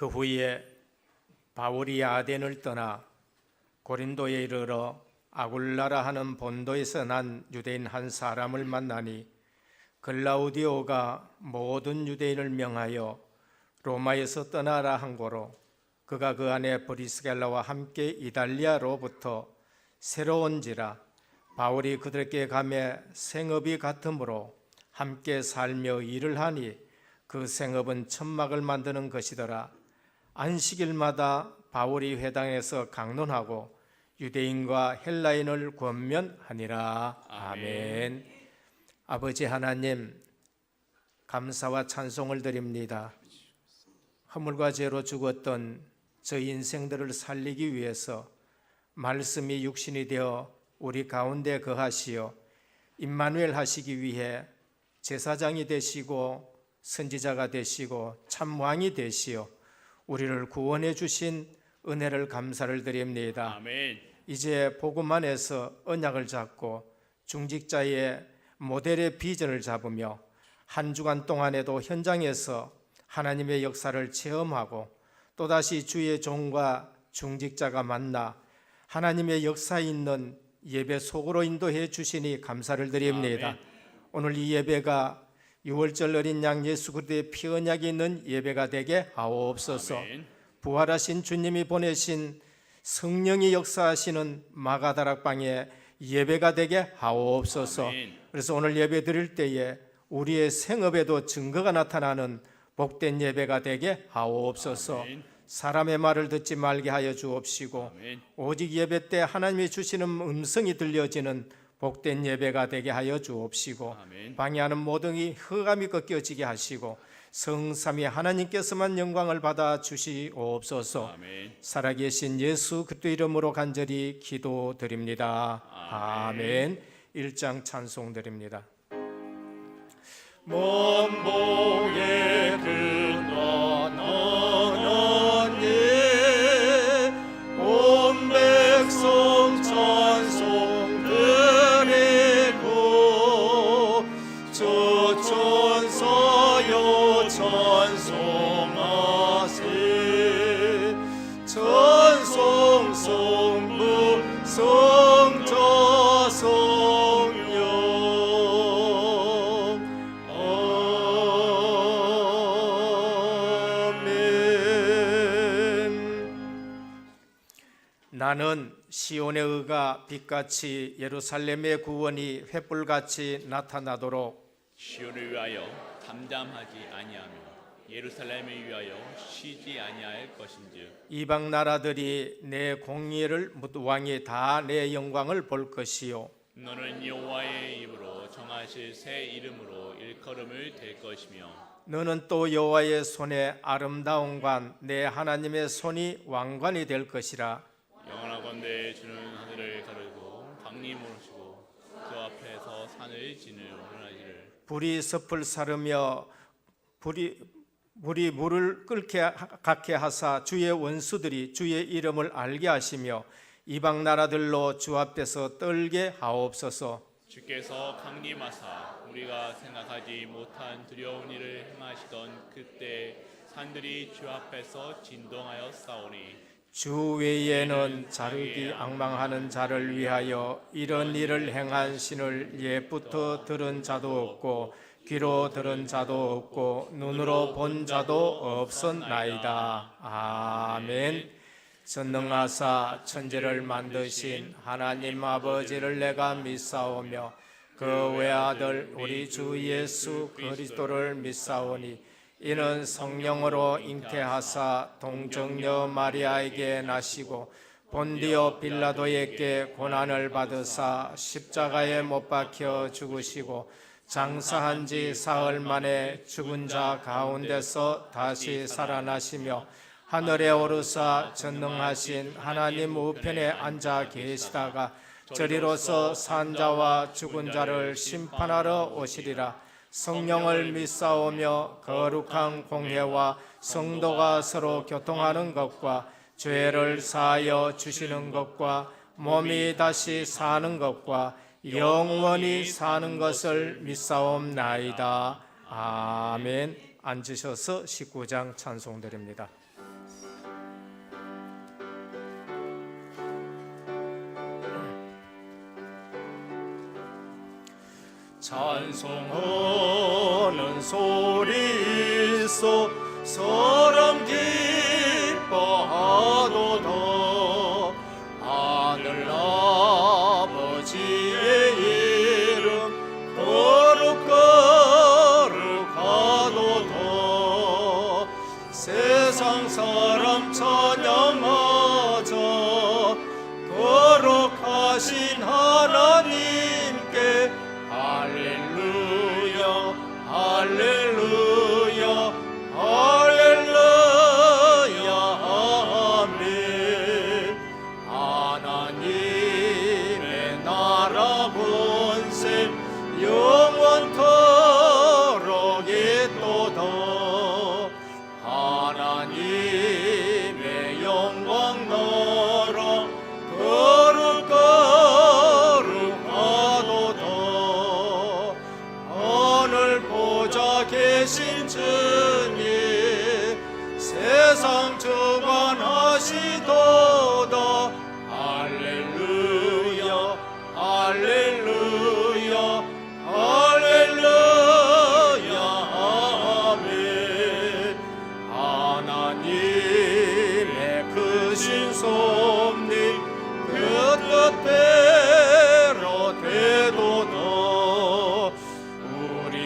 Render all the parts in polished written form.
그 후에 바울이 아덴을 떠나 고린도에 이르러 아굴라라 하는 본도에서 난 유대인 한 사람을 만나니 글라우디오가 모든 유대인을 명하여 로마에서 떠나라 한 고로 그가 그 안에 브리스겔라와 함께 이달리아로부터 새로운지라 바울이 그들에게 가매 생업이 같으므로 함께 살며 일을 하니 그 생업은 천막을 만드는 것이더라. 안식일마다 바울이 회당에서 강론하고 유대인과 헬라인을 권면하니라. 아멘. 아버지 하나님, 감사와 찬송을 드립니다. 허물과 죄로 죽었던 저희 인생들을 살리기 위해서 말씀이 육신이 되어 우리 가운데 거하시어 임마누엘 하시기 위해 제사장이 되시고 선지자가 되시고 참 왕이 되시어 우리를 구원해 주신 은혜를 감사를 드립니다. 아멘. 이제 복음 안에서 언약을 잡고 중직자의 모델의 비전을 잡으며 한 주간 동안에도 현장에서 하나님의 역사를 체험하고 또다시 주의 종과 중직자가 만나 하나님의 역사 있는 예배 속으로 인도해 주시니 감사를 드립니다. 아멘. 오늘 이 예배가 6월절 어린 양 예수 그리스도의 피 언약이 있는 예배가 되게 하옵소서. 아멘. 부활하신 주님이 보내신 성령이 역사하시는 마가다락방의 예배가 되게 하옵소서. 아멘. 그래서 오늘 예배 드릴 때에 우리의 생업에도 증거가 나타나는 복된 예배가 되게 하옵소서. 아멘. 사람의 말을 듣지 말게 하여 주옵시고 아멘. 오직 예배 때 하나님이 주시는 음성이 들려지는 복된 예배가 되게 하여 주옵시고 아멘. 방해하는 모든 이 흑암이 꺾여지게 하시고 성삼위 하나님께서만 영광을 받아 주시옵소서. 아멘. 살아계신 예수 그리스도 이름으로 간절히 기도드립니다. 아멘. 1장 찬송 드립니다. 몸복의 근원 하나님, 온 백성 찬송 드리고 저 천사여 찬송하세. 찬송 성부 성자 성령. 나는 시온의 의가 빛같이 예루살렘의 구원이 횃불같이 나타나도록 시온을 위하여 담담하지 아니하며 예루살렘을 위하여 쉬지 아니할 것인즉 이방 나라들이 내 공의를 왕이 다 내 영광을 볼 것이요 너는 여호와의 입으로 정하실 새 이름으로 일컬음을 댈 것이며 너는 또 여호와의 손에 아름다운 관 내 하나님의 손이 왕관이 될 것이라. 영원하건대 주는 하늘을 가르고 강림 모르시고 그 앞에서 산을 진을하시를. 불이 섭을 사르며 불이 물을 끓게 갖게 하사 주의 원수들이 주의 이름을 알게 하시며 이방 나라들로 주 앞에서 떨게 하옵소서. 주께서 강림하사 우리가 생각하지 못한 두려운 일을 행하시던 그때 산들이 주 앞에서 진동하여 싸우니 주 외에는 자르기 앙망하는 자를 위하여 이런 일을 행한 신을 옛부터 들은 자도 없고 귀로 들은 자도 없고 눈으로 본 자도 없었나이다. 아멘. 전능하사 천지를 만드신 하나님 아버지를 내가 믿사오며 그 외아들 우리 주 예수 그리스도를 믿사오니 이는 성령으로 잉태하사 동정녀 마리아에게 나시고 본디오 빌라도에게 고난을 받으사 십자가에 못 박혀 죽으시고 장사한 지 사흘 만에 죽은 자 가운데서 다시 살아나시며 하늘에 오르사 전능하신 하나님 우편에 앉아 계시다가 저리로서 산 자와 죽은 자를 심판하러 오시리라. 성령을 믿사오며 거룩한 공회와 성도가 서로 교통하는 것과 죄를 사하여 주시는 것과 몸이 다시 사는 것과 영원히 사는 것을 믿사옵나이다. 아멘. 앉으셔서 19장 찬송드립니다. 찬송하는 소리 있어 사람 기뻐하도다. 하늘 아버지의 이름 거룩하도다. 세상 사람 찬양하자. 거룩하신 하나님께 할렐루야 할렐루야 할렐루야 아멘. 하나님의 나라 권세 영원토록 있도다. 하나님의 영광 나라 거룩하도다. 하늘 보좌 계신 주님 세상 주관하시도다. 할렐루야 할렐루야 할렐루야 아멘. 하나님의 크신 섭리 그 뜻대로 되도다. 우리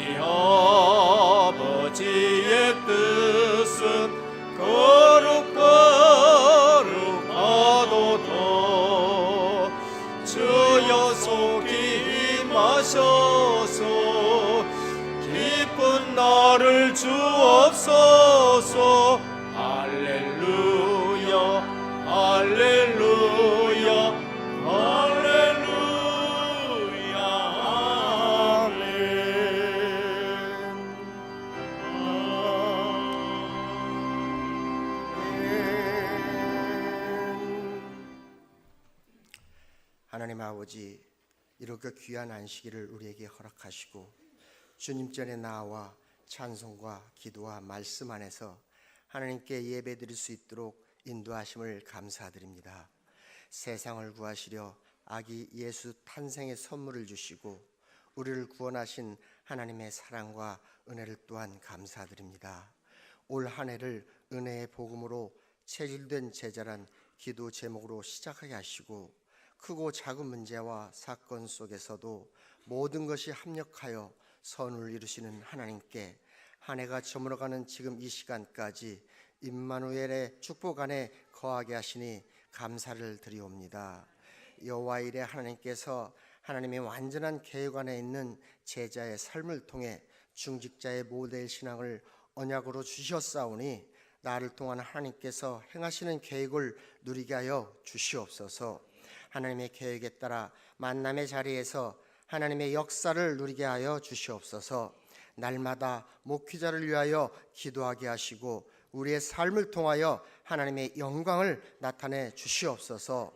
아버지의 뜻은 거룩하도다. 주여 속히 임하셔서 기쁜 너를 주옵소서. 할렐루야 할렐루야 할렐루야 아멘. 하나님 아버지, 이렇게 귀한 안식일을 우리에게 허락하시고 주님 전에 나와 찬송과 기도와 말씀 안에서 하나님께 예배드릴 수 있도록 인도하심을 감사드립니다. 세상을 구하시려 아기 예수 탄생의 선물을 주시고 우리를 구원하신 하나님의 사랑과 은혜를 또한 감사드립니다. 올 한 해를 은혜의 복음으로 체질된 제자란 기도 제목으로 시작하게 하시고 크고 작은 문제와 사건 속에서도 모든 것이 합력하여 선을 이루시는 하나님께 한 해가 저물어가는 지금 이 시간까지 임마누엘의 축복 안에 거하게 하시니 감사를 드리옵니다. 여호와 일에 하나님께서 하나님의 완전한 계획 안에 있는 제자의 삶을 통해 중직자의 모델 신앙을 언약으로 주셨사오니 나를 통한 하나님께서 행하시는 계획을 누리게 하여 주시옵소서. 하나님의 계획에 따라 만남의 자리에서 하나님의 역사를 누리게 하여 주시옵소서. 날마다 목회자를 위하여 기도하게 하시고 우리의 삶을 통하여 하나님의 영광을 나타내 주시옵소서.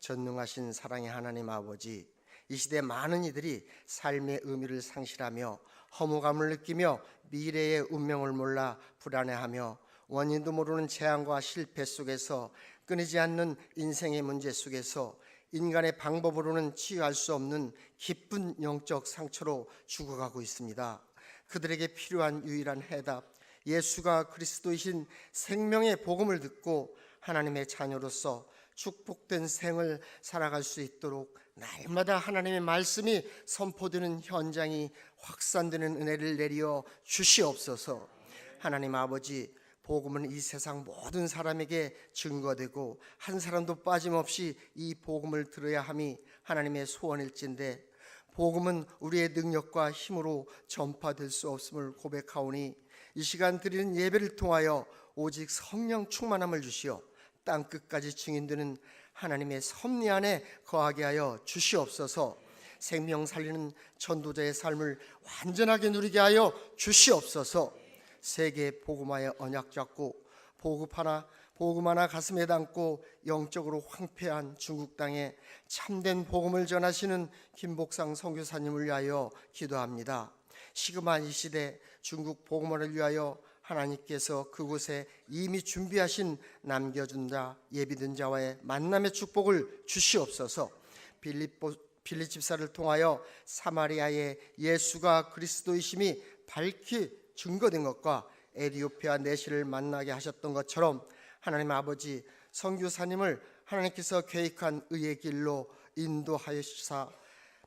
전능하신 사랑의 하나님 아버지, 이 시대 많은 이들이 삶의 의미를 상실하며 허무감을 느끼며 미래의 운명을 몰라 불안해하며 원인도 모르는 재앙과 실패 속에서 끊이지 않는 인생의 문제 속에서 인간의 방법으로는 치유할 수 없는 깊은 영적 상처로 죽어가고 있습니다. 그들에게 필요한 유일한 해답, 예수가 그리스도이신 생명의 복음을 듣고 하나님의 자녀로서 축복된 생을 살아갈 수 있도록 날마다 하나님의 말씀이 선포되는 현장이 확산되는 은혜를 내리어 주시옵소서. 하나님 아버지, 복음은 이 세상 모든 사람에게 증거되고 한 사람도 빠짐없이 이 복음을 들어야 함이 하나님의 소원일진데 복음은 우리의 능력과 힘으로 전파될 수 없음을 고백하오니 이 시간 드리는 예배를 통하여 오직 성령 충만함을 주시어 땅끝까지 증인되는 하나님의 섭리 안에 거하게 하여 주시옵소서. 생명 살리는 전도자의 삶을 완전하게 누리게 하여 주시옵소서. 세계 복음화의 언약 잡고 복음 하나 가슴에 담고 영적으로 황폐한 중국 땅에 참된 복음을 전하시는 김복상 선교사님을 위하여 기도합니다. 시급한 이 시대 중국 복음화를 위하여 하나님께서 그곳에 이미 준비하신 남겨준 자, 예비된 자와의 만남의 축복을 주시옵소서. 빌립 집사를 통하여 사마리아의 예수가 그리스도이심이 밝히 증거된 것과 에티오피아 내시를 만나게 하셨던 것처럼 하나님 아버지, 선교사님을 하나님께서 계획한 의의 길로 인도하시사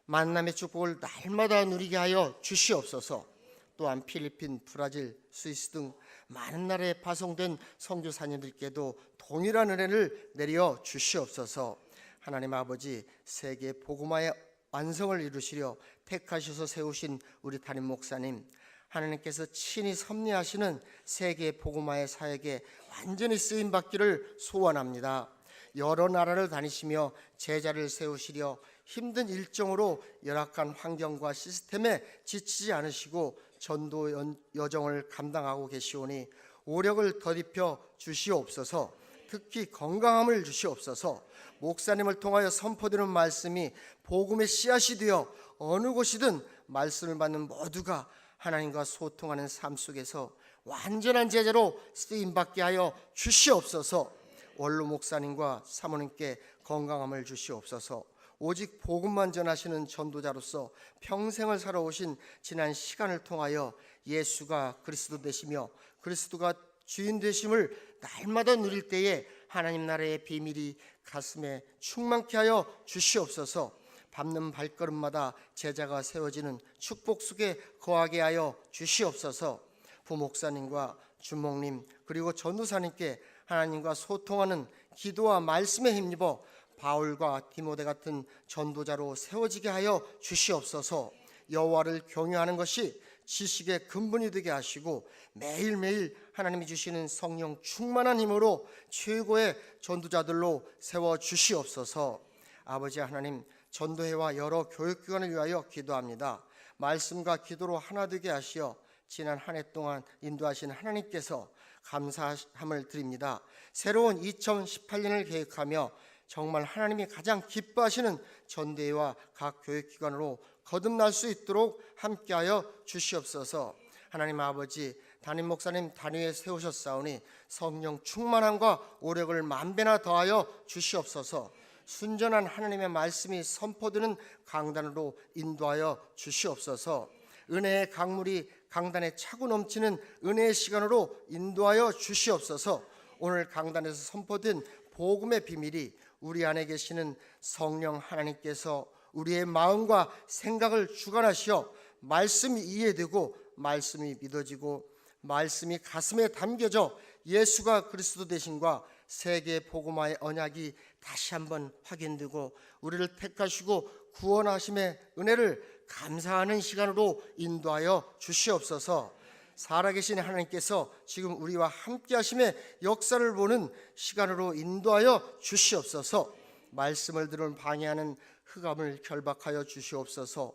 만남의 축복을 날마다 누리게 하여 주시옵소서. 또한 필리핀, 브라질, 스위스 등 많은 나라에 파송된 선교사님들께도 동일한 은혜를 내려 주시옵소서. 하나님 아버지, 세계 복음화의 완성을 이루시려 택하셔서 세우신 우리 담임 목사님, 하나님께서 친히 섭리하시는 세계 복음화의 사역에 완전히 쓰임 받기를 소원합니다. 여러 나라를 다니시며 제자를 세우시려 힘든 일정으로 열악한 환경과 시스템에 지치지 않으시고 전도 여정을 감당하고 계시오니 오력을 더입혀 주시옵소서. 특히 건강함을 주시옵소서. 목사님을 통하여 선포되는 말씀이 복음의 씨앗이 되어 어느 곳이든 말씀을 받는 모두가 하나님과 소통하는 삶 속에서 완전한 제자로 쓰임받게 하여 주시옵소서. 원로 목사님과 사모님께 건강함을 주시옵소서. 오직 복음만 전하시는 전도자로서 평생을 살아오신 지난 시간을 통하여 예수가 그리스도 되시며 그리스도가 주인 되심을 날마다 누릴 때에 하나님 나라의 비밀이 가슴에 충만케 하여 주시옵소서. 밟는 발걸음마다 제자가 세워지는 축복 속에 거하게 하여 주시옵소서. 부목사님과 주목님 그리고 전도사님께 하나님과 소통하는 기도와 말씀에 힘입어 바울과 디모데 같은 전도자로 세워지게 하여 주시옵소서. 여호와를 경외하는 것이 지식의 근본이 되게 하시고 매일매일 하나님이 주시는 성령 충만한 힘으로 최고의 전도자들로 세워주시옵소서. 아버지 하나님, 전도회와 여러 교육기관을 위하여 기도합니다. 말씀과 기도로 하나 되게 하시어 지난 한 해 동안 인도하신 하나님께서 감사함을 드립니다. 새로운 2018년을 계획하며 정말 하나님이 가장 기뻐하시는 전대회와 각 교육기관으로 거듭날 수 있도록 함께하여 주시옵소서. 하나님 아버지, 담임 목사님 단위에 세우셨사오니 성령 충만함과 오력을 만배나 더하여 주시옵소서. 순전한 하나님의 말씀이 선포되는 강단으로 인도하여 주시옵소서. 은혜의 강물이 강단에 차고 넘치는 은혜의 시간으로 인도하여 주시옵소서. 오늘 강단에서 선포된 복음의 비밀이 우리 안에 계시는 성령 하나님께서 우리의 마음과 생각을 주관하시어 말씀이 이해되고 말씀이 믿어지고 말씀이 가슴에 담겨져 예수가 그리스도 되심과 세계 복음화의 언약이 다시 한번 확인되고 우리를 택하시고 구원하심의 은혜를 감사하는 시간으로 인도하여 주시옵소서. 살아계신 하나님께서 지금 우리와 함께 하심의 역사를 보는 시간으로 인도하여 주시옵소서. 말씀을 들은 방해하는 흑암을 결박하여 주시옵소서.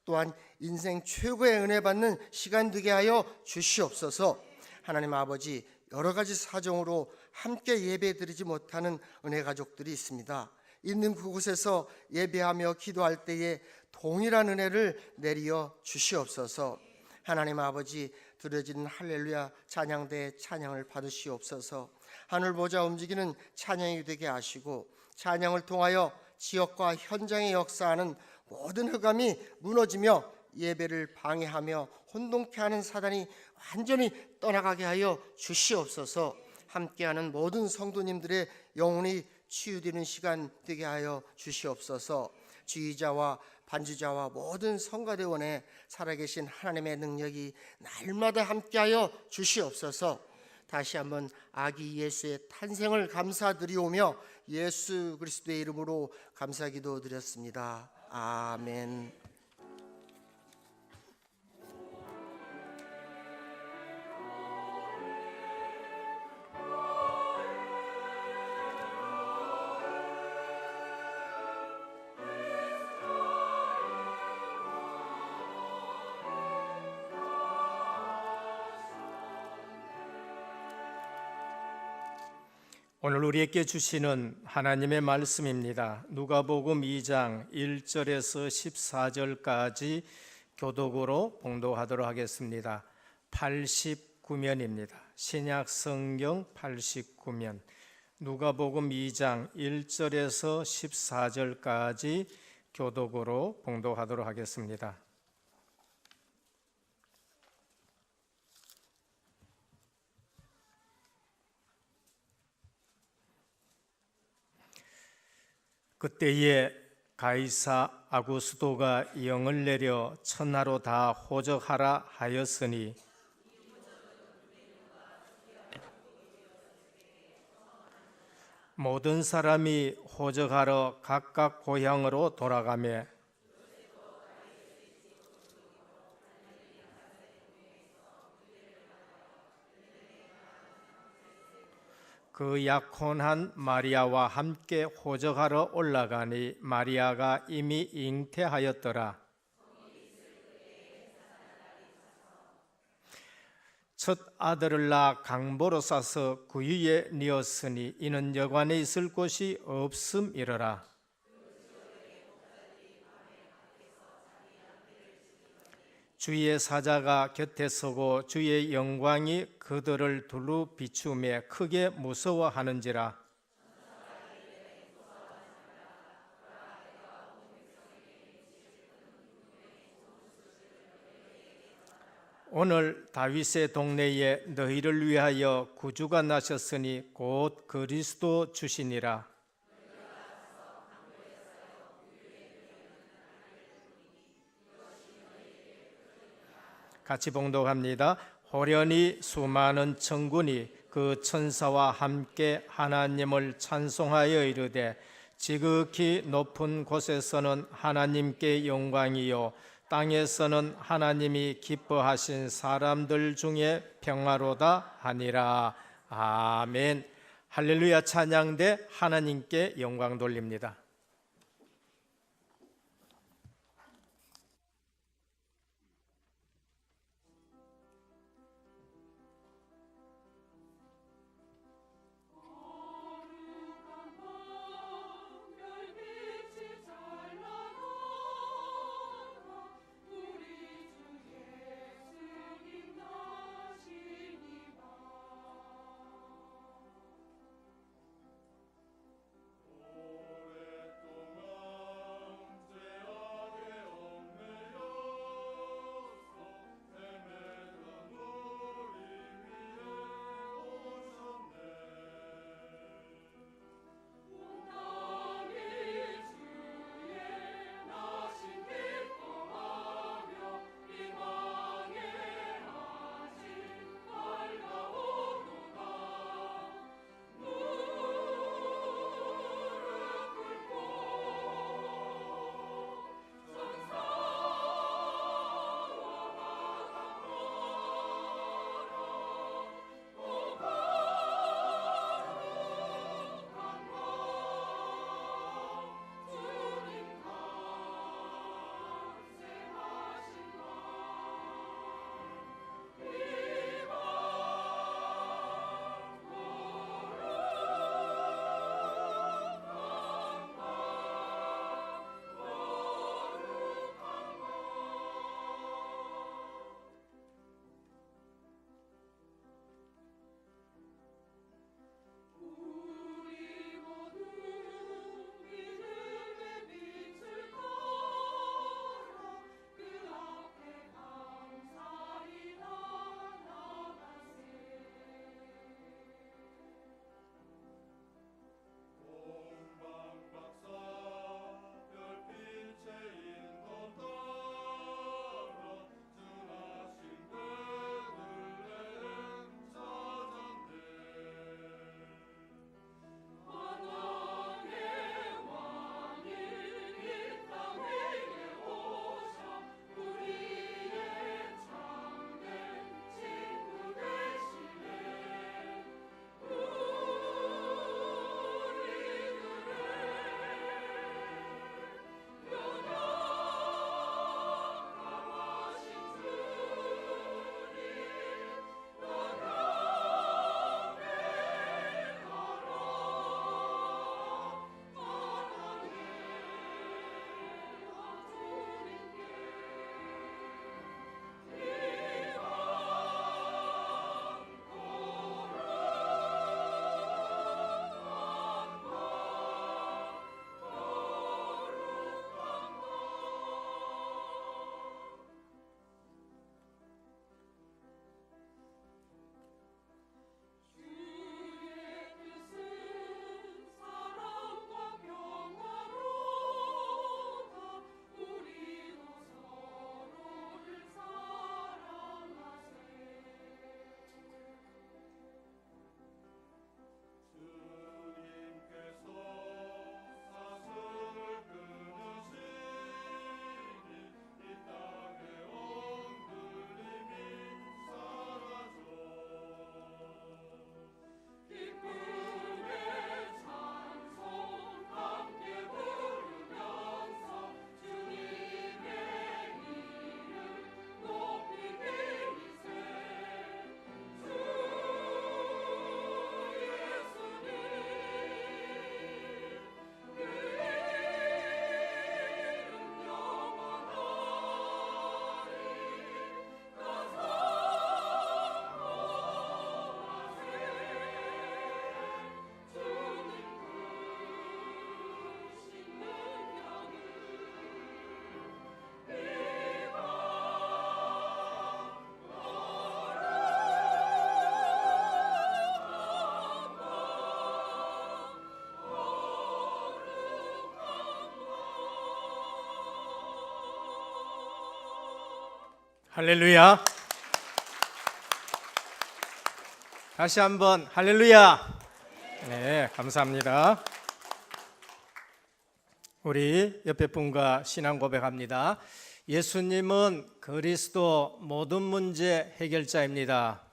또한 인생 최고의 은혜 받는 시간 되게 하여 주시옵소서. 하나님 아버지, 여러 가지 사정으로 함께 예배드리지 못하는 은혜 가족들이 있습니다. 있는 그곳에서 예배하며 기도할 때에 동일한 은혜를 내리어 주시옵소서. 하나님 아버지, 드려지는 할렐루야 찬양대의 찬양을 받으시옵소서. 하늘 보좌 움직이는 찬양이 되게 하시고 찬양을 통하여 지역과 현장의 역사하는 모든 흑암이 무너지며 예배를 방해하며 혼돈케 하는 사단이 완전히 떠나가게 하여 주시옵소서. 함께하는 모든 성도님들의 영혼이 치유되는 시간 되게 하여 주시옵소서. 지휘자와 반주자와 모든 성가대원에 살아계신 하나님의 능력이 날마다 함께하여 주시옵소서. 다시 한번 아기 예수의 탄생을 감사드리오며 예수 그리스도의 이름으로 감사기도 드렸습니다. 아멘. 오늘 우리에게 주시는 하나님의 말씀입니다. 누가복음 2장 1절에서 14절까지 교독으로 봉독하도록 하겠습니다. 89면입니다. 신약 성경 89면. 누가복음 2장 1절에서 14절까지 교독으로 봉독하도록 하겠습니다. 그때에 가이사 아구스도가 영을 내려 천하로 다 호적하라 하였으니 모든 사람이 호적하러 각각 고향으로 돌아가매 그 약혼한 마리아와 함께 호적하러 올라가니 마리아가 이미 잉태하였더라. 첫 아들을 낳아 강보로 싸서 구유에 뉘었으니 이는 여관에 있을 곳이 없음이러라. 주의 사자가 곁에 서고 주의 영광이 그들을 두루 비추며 크게 무서워하는지라. 오늘 다윗의 동네에 너희를 위하여 구주가 나셨으니 곧 그리스도 주시니라. 같이 봉독합니다. 호련히 수많은 천군이 그 천사와 함께 하나님을 찬송하여 이르되 지극히 높은 곳에서는 하나님께 영광이요 땅에서는 하나님이 기뻐하신 사람들 중에 평화로다 하니라. 아멘. 할렐루야. 찬양대 하나님께 영광 돌립니다. 할렐루야. 다시 한번 할렐루야. 네, 감사합니다. 우리 옆에 분과 신앙 고백합니다. 예수님은 그리스도 모든 문제 해결자입니다.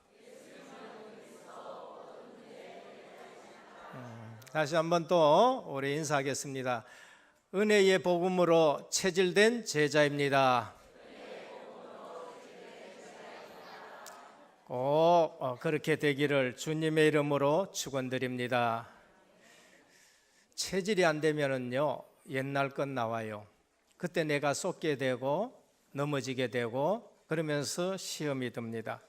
다시 한번 또 우리 인사하겠습니다. 은혜의 복음으로 체질된 제자입니다. 꼭 그렇게 되기를 주님의 이름으로 축원드립니다. 체질이 안 되면은요, 옛날 것 나와요. 그때 내가 쏟게 되고 넘어지게 되고 그러면서 시험이 듭니다.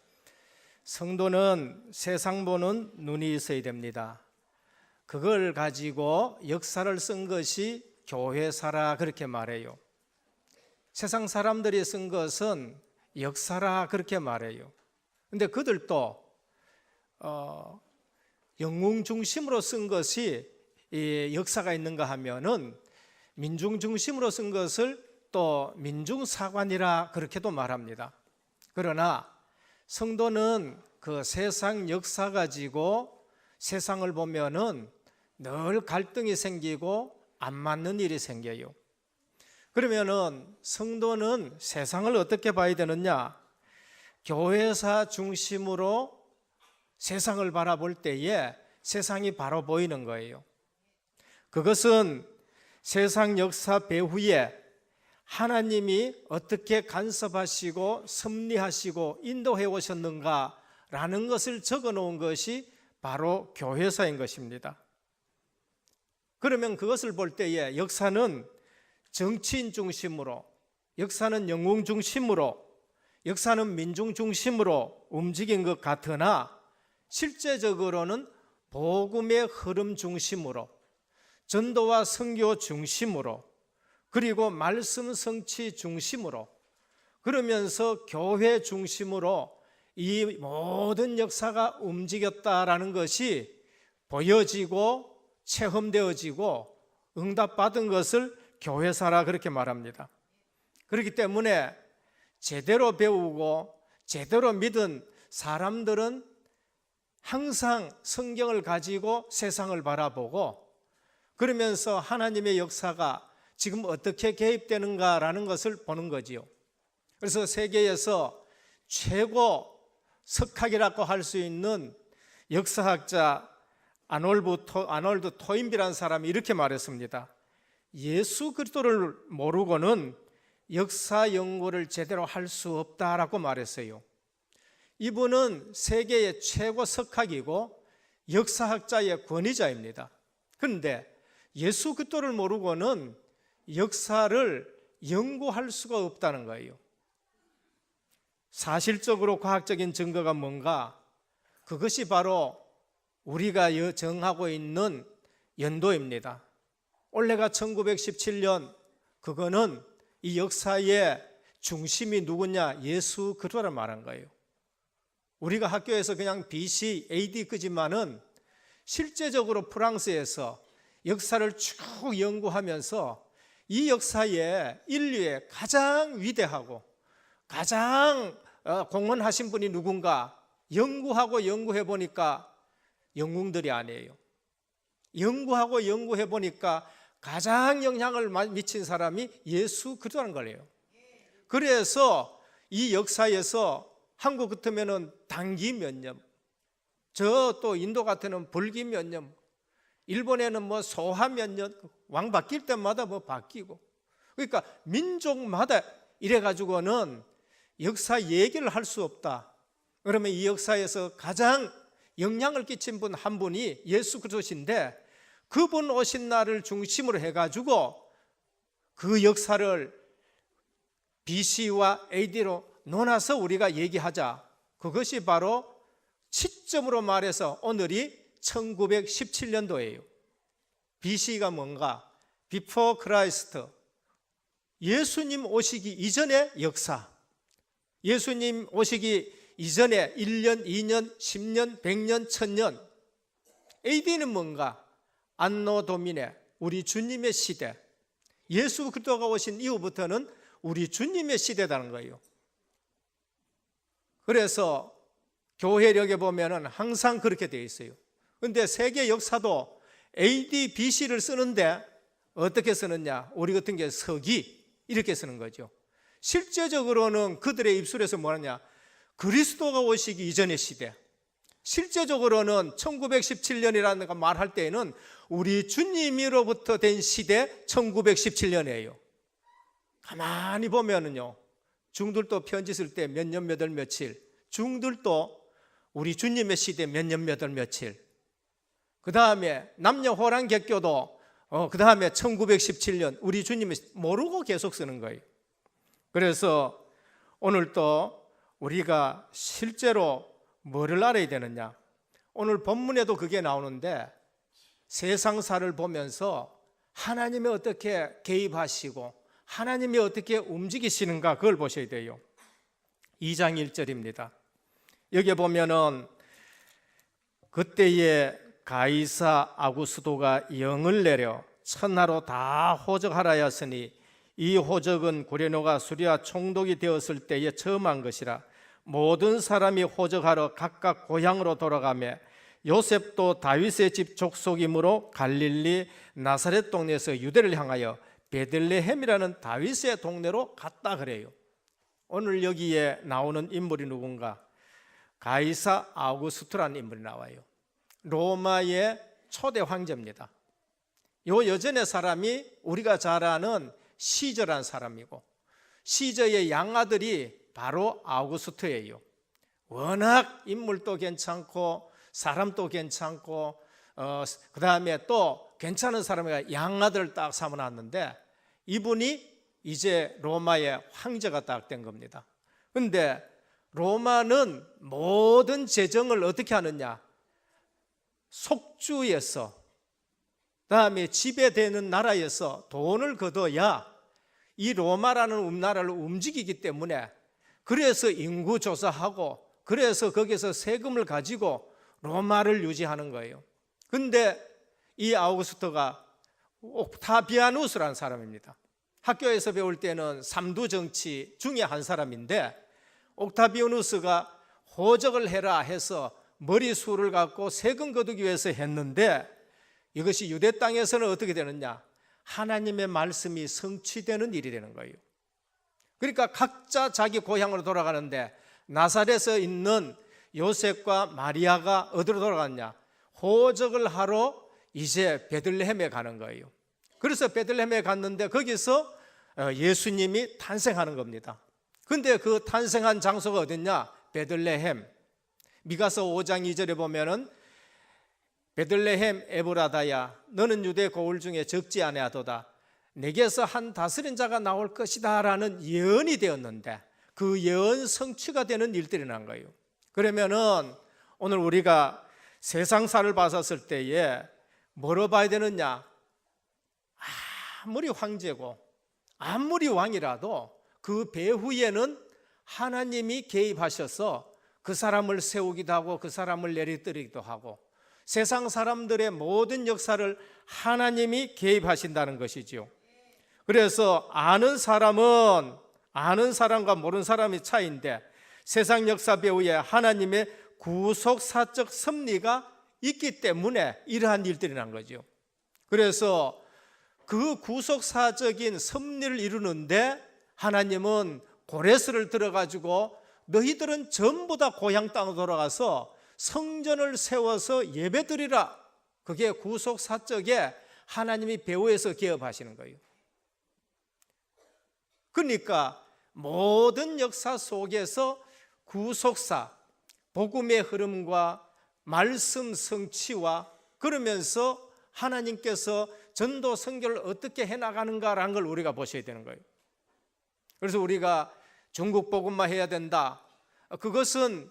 성도는 세상 보는 눈이 있어야 됩니다. 그걸 가지고 역사를 쓴 것이 교회사라 그렇게 말해요. 세상 사람들이 쓴 것은 역사라 그렇게 말해요. 근데 그들도 영웅 중심으로 쓴 것이 이 역사가 있는가 하면은 민중 중심으로 쓴 것을 또 민중사관이라 그렇게도 말합니다. 그러나 성도는 그 세상 역사 가지고 세상을 보면은 늘 갈등이 생기고 안 맞는 일이 생겨요. 그러면은 성도는 세상을 어떻게 봐야 되느냐? 교회사 중심으로 세상을 바라볼 때에 세상이 바로 보이는 거예요. 그것은 세상 역사 배후에 하나님이 어떻게 간섭하시고 섭리하시고 인도해 오셨는가라는 것을 적어 놓은 것이 바로 교회사인 것입니다. 그러면 그것을 볼 때에 역사는 정치인 중심으로, 역사는 영웅 중심으로, 역사는 민중 중심으로 움직인 것 같으나 실제적으로는 복음의 흐름 중심으로, 전도와 선교 중심으로, 그리고 말씀 성취 중심으로, 그러면서 교회 중심으로 이 모든 역사가 움직였다라는 것이 보여지고 체험되어지고 응답받은 것을 교회사라 그렇게 말합니다. 그렇기 때문에 제대로 배우고 제대로 믿은 사람들은 항상 성경을 가지고 세상을 바라보고 그러면서 하나님의 역사가 지금 어떻게 개입되는가라는 것을 보는 거지요. 그래서 세계에서 최고 석학이라고 할 수 있는 역사학자 아놀드 토인비라는 사람이 이렇게 말했습니다. 예수 그리스도를 모르고는 역사 연구를 제대로 할 수 없다라고 말했어요. 이분은 세계의 최고 석학이고 역사학자의 권위자입니다. 그런데 예수 그리스도를 모르고는 역사를 연구할 수가 없다는 거예요. 사실적으로 과학적인 증거가 뭔가? 그것이 바로 우리가 정하고 있는 연도입니다. 올해가 1917년, 그거는 이 역사의 중심이 누구냐? 예수 그리스도를 말한 거예요. 우리가 학교에서 그냥 BC, AD 끄지만은 실제적으로 프랑스에서 역사를 쭉 연구하면서 이 역사에 인류의 가장 위대하고 가장 공헌하신 분이 누군가 연구하고 연구해 보니까 영웅들이 아니에요. 연구하고 연구해 보니까 가장 영향을 미친 사람이 예수 그리스도라는 거예요. 그래서 이 역사에서 한국 같으면은 단기 몇 년, 저 또 인도 같으면 불기 몇 년, 일본에는 뭐 소화 몇 년, 왕 바뀔 때마다 뭐 바뀌고, 그러니까 민족마다 이래가지고는 역사 얘기를 할 수 없다. 그러면 이 역사에서 가장 영향을 끼친 분 한 분이 예수 그리스도신데 그분 오신 날을 중심으로 해가지고 그 역사를 BC와 AD로 논아서 우리가 얘기하자. 그것이 바로 시점으로 말해서 오늘이 1917년도예요. BC가 뭔가? Before Christ, 예수님 오시기 이전의 역사. 예수님 오시기 이전에 1년, 2년, 10년, 100년, 1000년. AD는 뭔가? 안노 도미네, 우리 주님의 시대. 예수 그리스도가 오신 이후부터는 우리 주님의 시대라는 거예요. 그래서 교회력에 보면은 항상 그렇게 되어 있어요. 그런데 세계 역사도 AD, BC를 쓰는데 어떻게 쓰느냐? 우리 같은 게 서기 이렇게 쓰는 거죠. 실제적으로는 그들의 입술에서 뭐하냐? 그리스도가 오시기 이전의 시대, 실제적으로는 1917년이라는 거 말할 때에는 우리 주님으로부터 된 시대 1917년이에요. 가만히 보면은요, 중들도 편지 쓸 때 몇 년 몇 월 며칠, 중들도 우리 주님의 시대 몇 년 몇 월 며칠, 그 다음에 남녀 호랑 객교도 그 다음에 1917년 우리 주님이 모르고 계속 쓰는 거예요. 그래서 오늘 또 우리가 실제로 뭐를 알아야 되느냐? 오늘 본문에도 그게 나오는데 세상사를 보면서 하나님이 어떻게 개입하시고 하나님이 어떻게 움직이시는가 그걸 보셔야 돼요. 2장 1절입니다. 여기 보면은 그때에 가이사 아구스도가 영을 내려 천하로 다 호적하라 하였으니 이 호적은 구레노가 수리아 총독이 되었을 때에 처음 한 것이라. 모든 사람이 호적하러 각각 고향으로 돌아가며 요셉도 다윗의 집 족속이므로 갈릴리 나사렛 동네에서 유대를 향하여 베들레헴이라는 다윗의 동네로 갔다 그래요. 오늘 여기에 나오는 인물이 누군가? 가이사 아우구스투라는 인물이 나와요. 로마의 초대 황제입니다. 요 여전의 사람이 우리가 잘 아는 시저라는 사람이고, 시저의 양아들이 바로 아우구스투예요. 워낙 인물도 괜찮고 사람도 괜찮고 그 다음에 또 괜찮은 사람이 양아들을 딱 삼아놨는데 이분이 이제 로마의 황제가 딱 된 겁니다. 그런데 로마는 모든 재정을 어떻게 하느냐? 속주에서, 그 다음에 지배되는 나라에서 돈을 걷어야 이 로마라는 나라를 움직이기 때문에, 그래서 인구 조사하고 그래서 거기서 세금을 가지고 로마를 유지하는 거예요. 그런데 이 아우구스토가 옥타비아누스라는 사람입니다. 학교에서 배울 때는 삼두 정치 중에 한 사람인데, 옥타비아누스가 호적을 해라 해서 머리수를 갖고 세금 거두기 위해서 했는데, 이것이 유대 땅에서는 어떻게 되느냐? 하나님의 말씀이 성취되는 일이 되는 거예요. 그러니까 각자 자기 고향으로 돌아가는데, 나사렛에 있는 요셉과 마리아가 어디로 돌아갔냐? 호적을 하러 이제 베들레헴에 가는 거예요. 그래서 베들레헴에 갔는데 거기서 예수님이 탄생하는 겁니다. 근데 그 탄생한 장소가 어딨냐? 베들레헴. 미가서 5장 2절에 보면은 베들레헴 에브라다야 너는 유대 고을 중에 적지 아니하도다. 내게서 한 다스린 자가 나올 것이다 라는 예언이 되었는데 그 예언 성취가 되는 일들이 난 거예요. 그러면은 오늘 우리가 세상사를 봤었을 때에 뭐로 봐야 되느냐? 아무리 황제고 아무리 왕이라도 그 배후에는 하나님이 개입하셔서 그 사람을 세우기도 하고 그 사람을 내리뜨리기도 하고 세상 사람들의 모든 역사를 하나님이 개입하신다는 것이지요. 그래서 아는 사람은 아는 사람과 모르는 사람의 차이인데, 세상 역사 배후에 하나님의 구속사적 섭리가 있기 때문에 이러한 일들이 난 거죠. 그래서 그 구속사적인 섭리를 이루는데 하나님은 고레스를 들어가지고 너희들은 전부 다 고향 땅으로 돌아가서 성전을 세워서 예배드리라. 그게 구속사적에 하나님이 배후에서 개업하시는 거예요. 그러니까 모든 역사 속에서 구속사, 복음의 흐름과 말씀 성취와 그러면서 하나님께서 전도 선교를 어떻게 해나가는가라는 걸 우리가 보셔야 되는 거예요. 그래서 우리가 중국 복음만 해야 된다. 그것은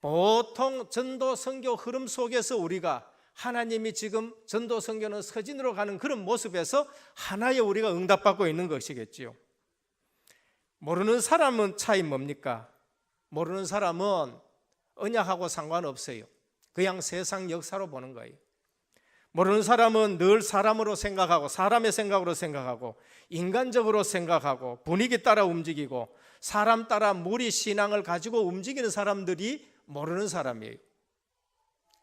보통 전도 선교 흐름 속에서 우리가 하나님이 지금 전도 선교는 서진으로 가는 그런 모습에서 하나의 우리가 응답받고 있는 것이겠지요. 모르는 사람은 차이 뭡니까? 모르는 사람은 언약하고 상관없어요. 그냥 세상 역사로 보는 거예요. 모르는 사람은 늘 사람으로 생각하고 사람의 생각으로 생각하고 인간적으로 생각하고 분위기 따라 움직이고 사람 따라 무리 신앙을 가지고 움직이는 사람들이 모르는 사람이에요.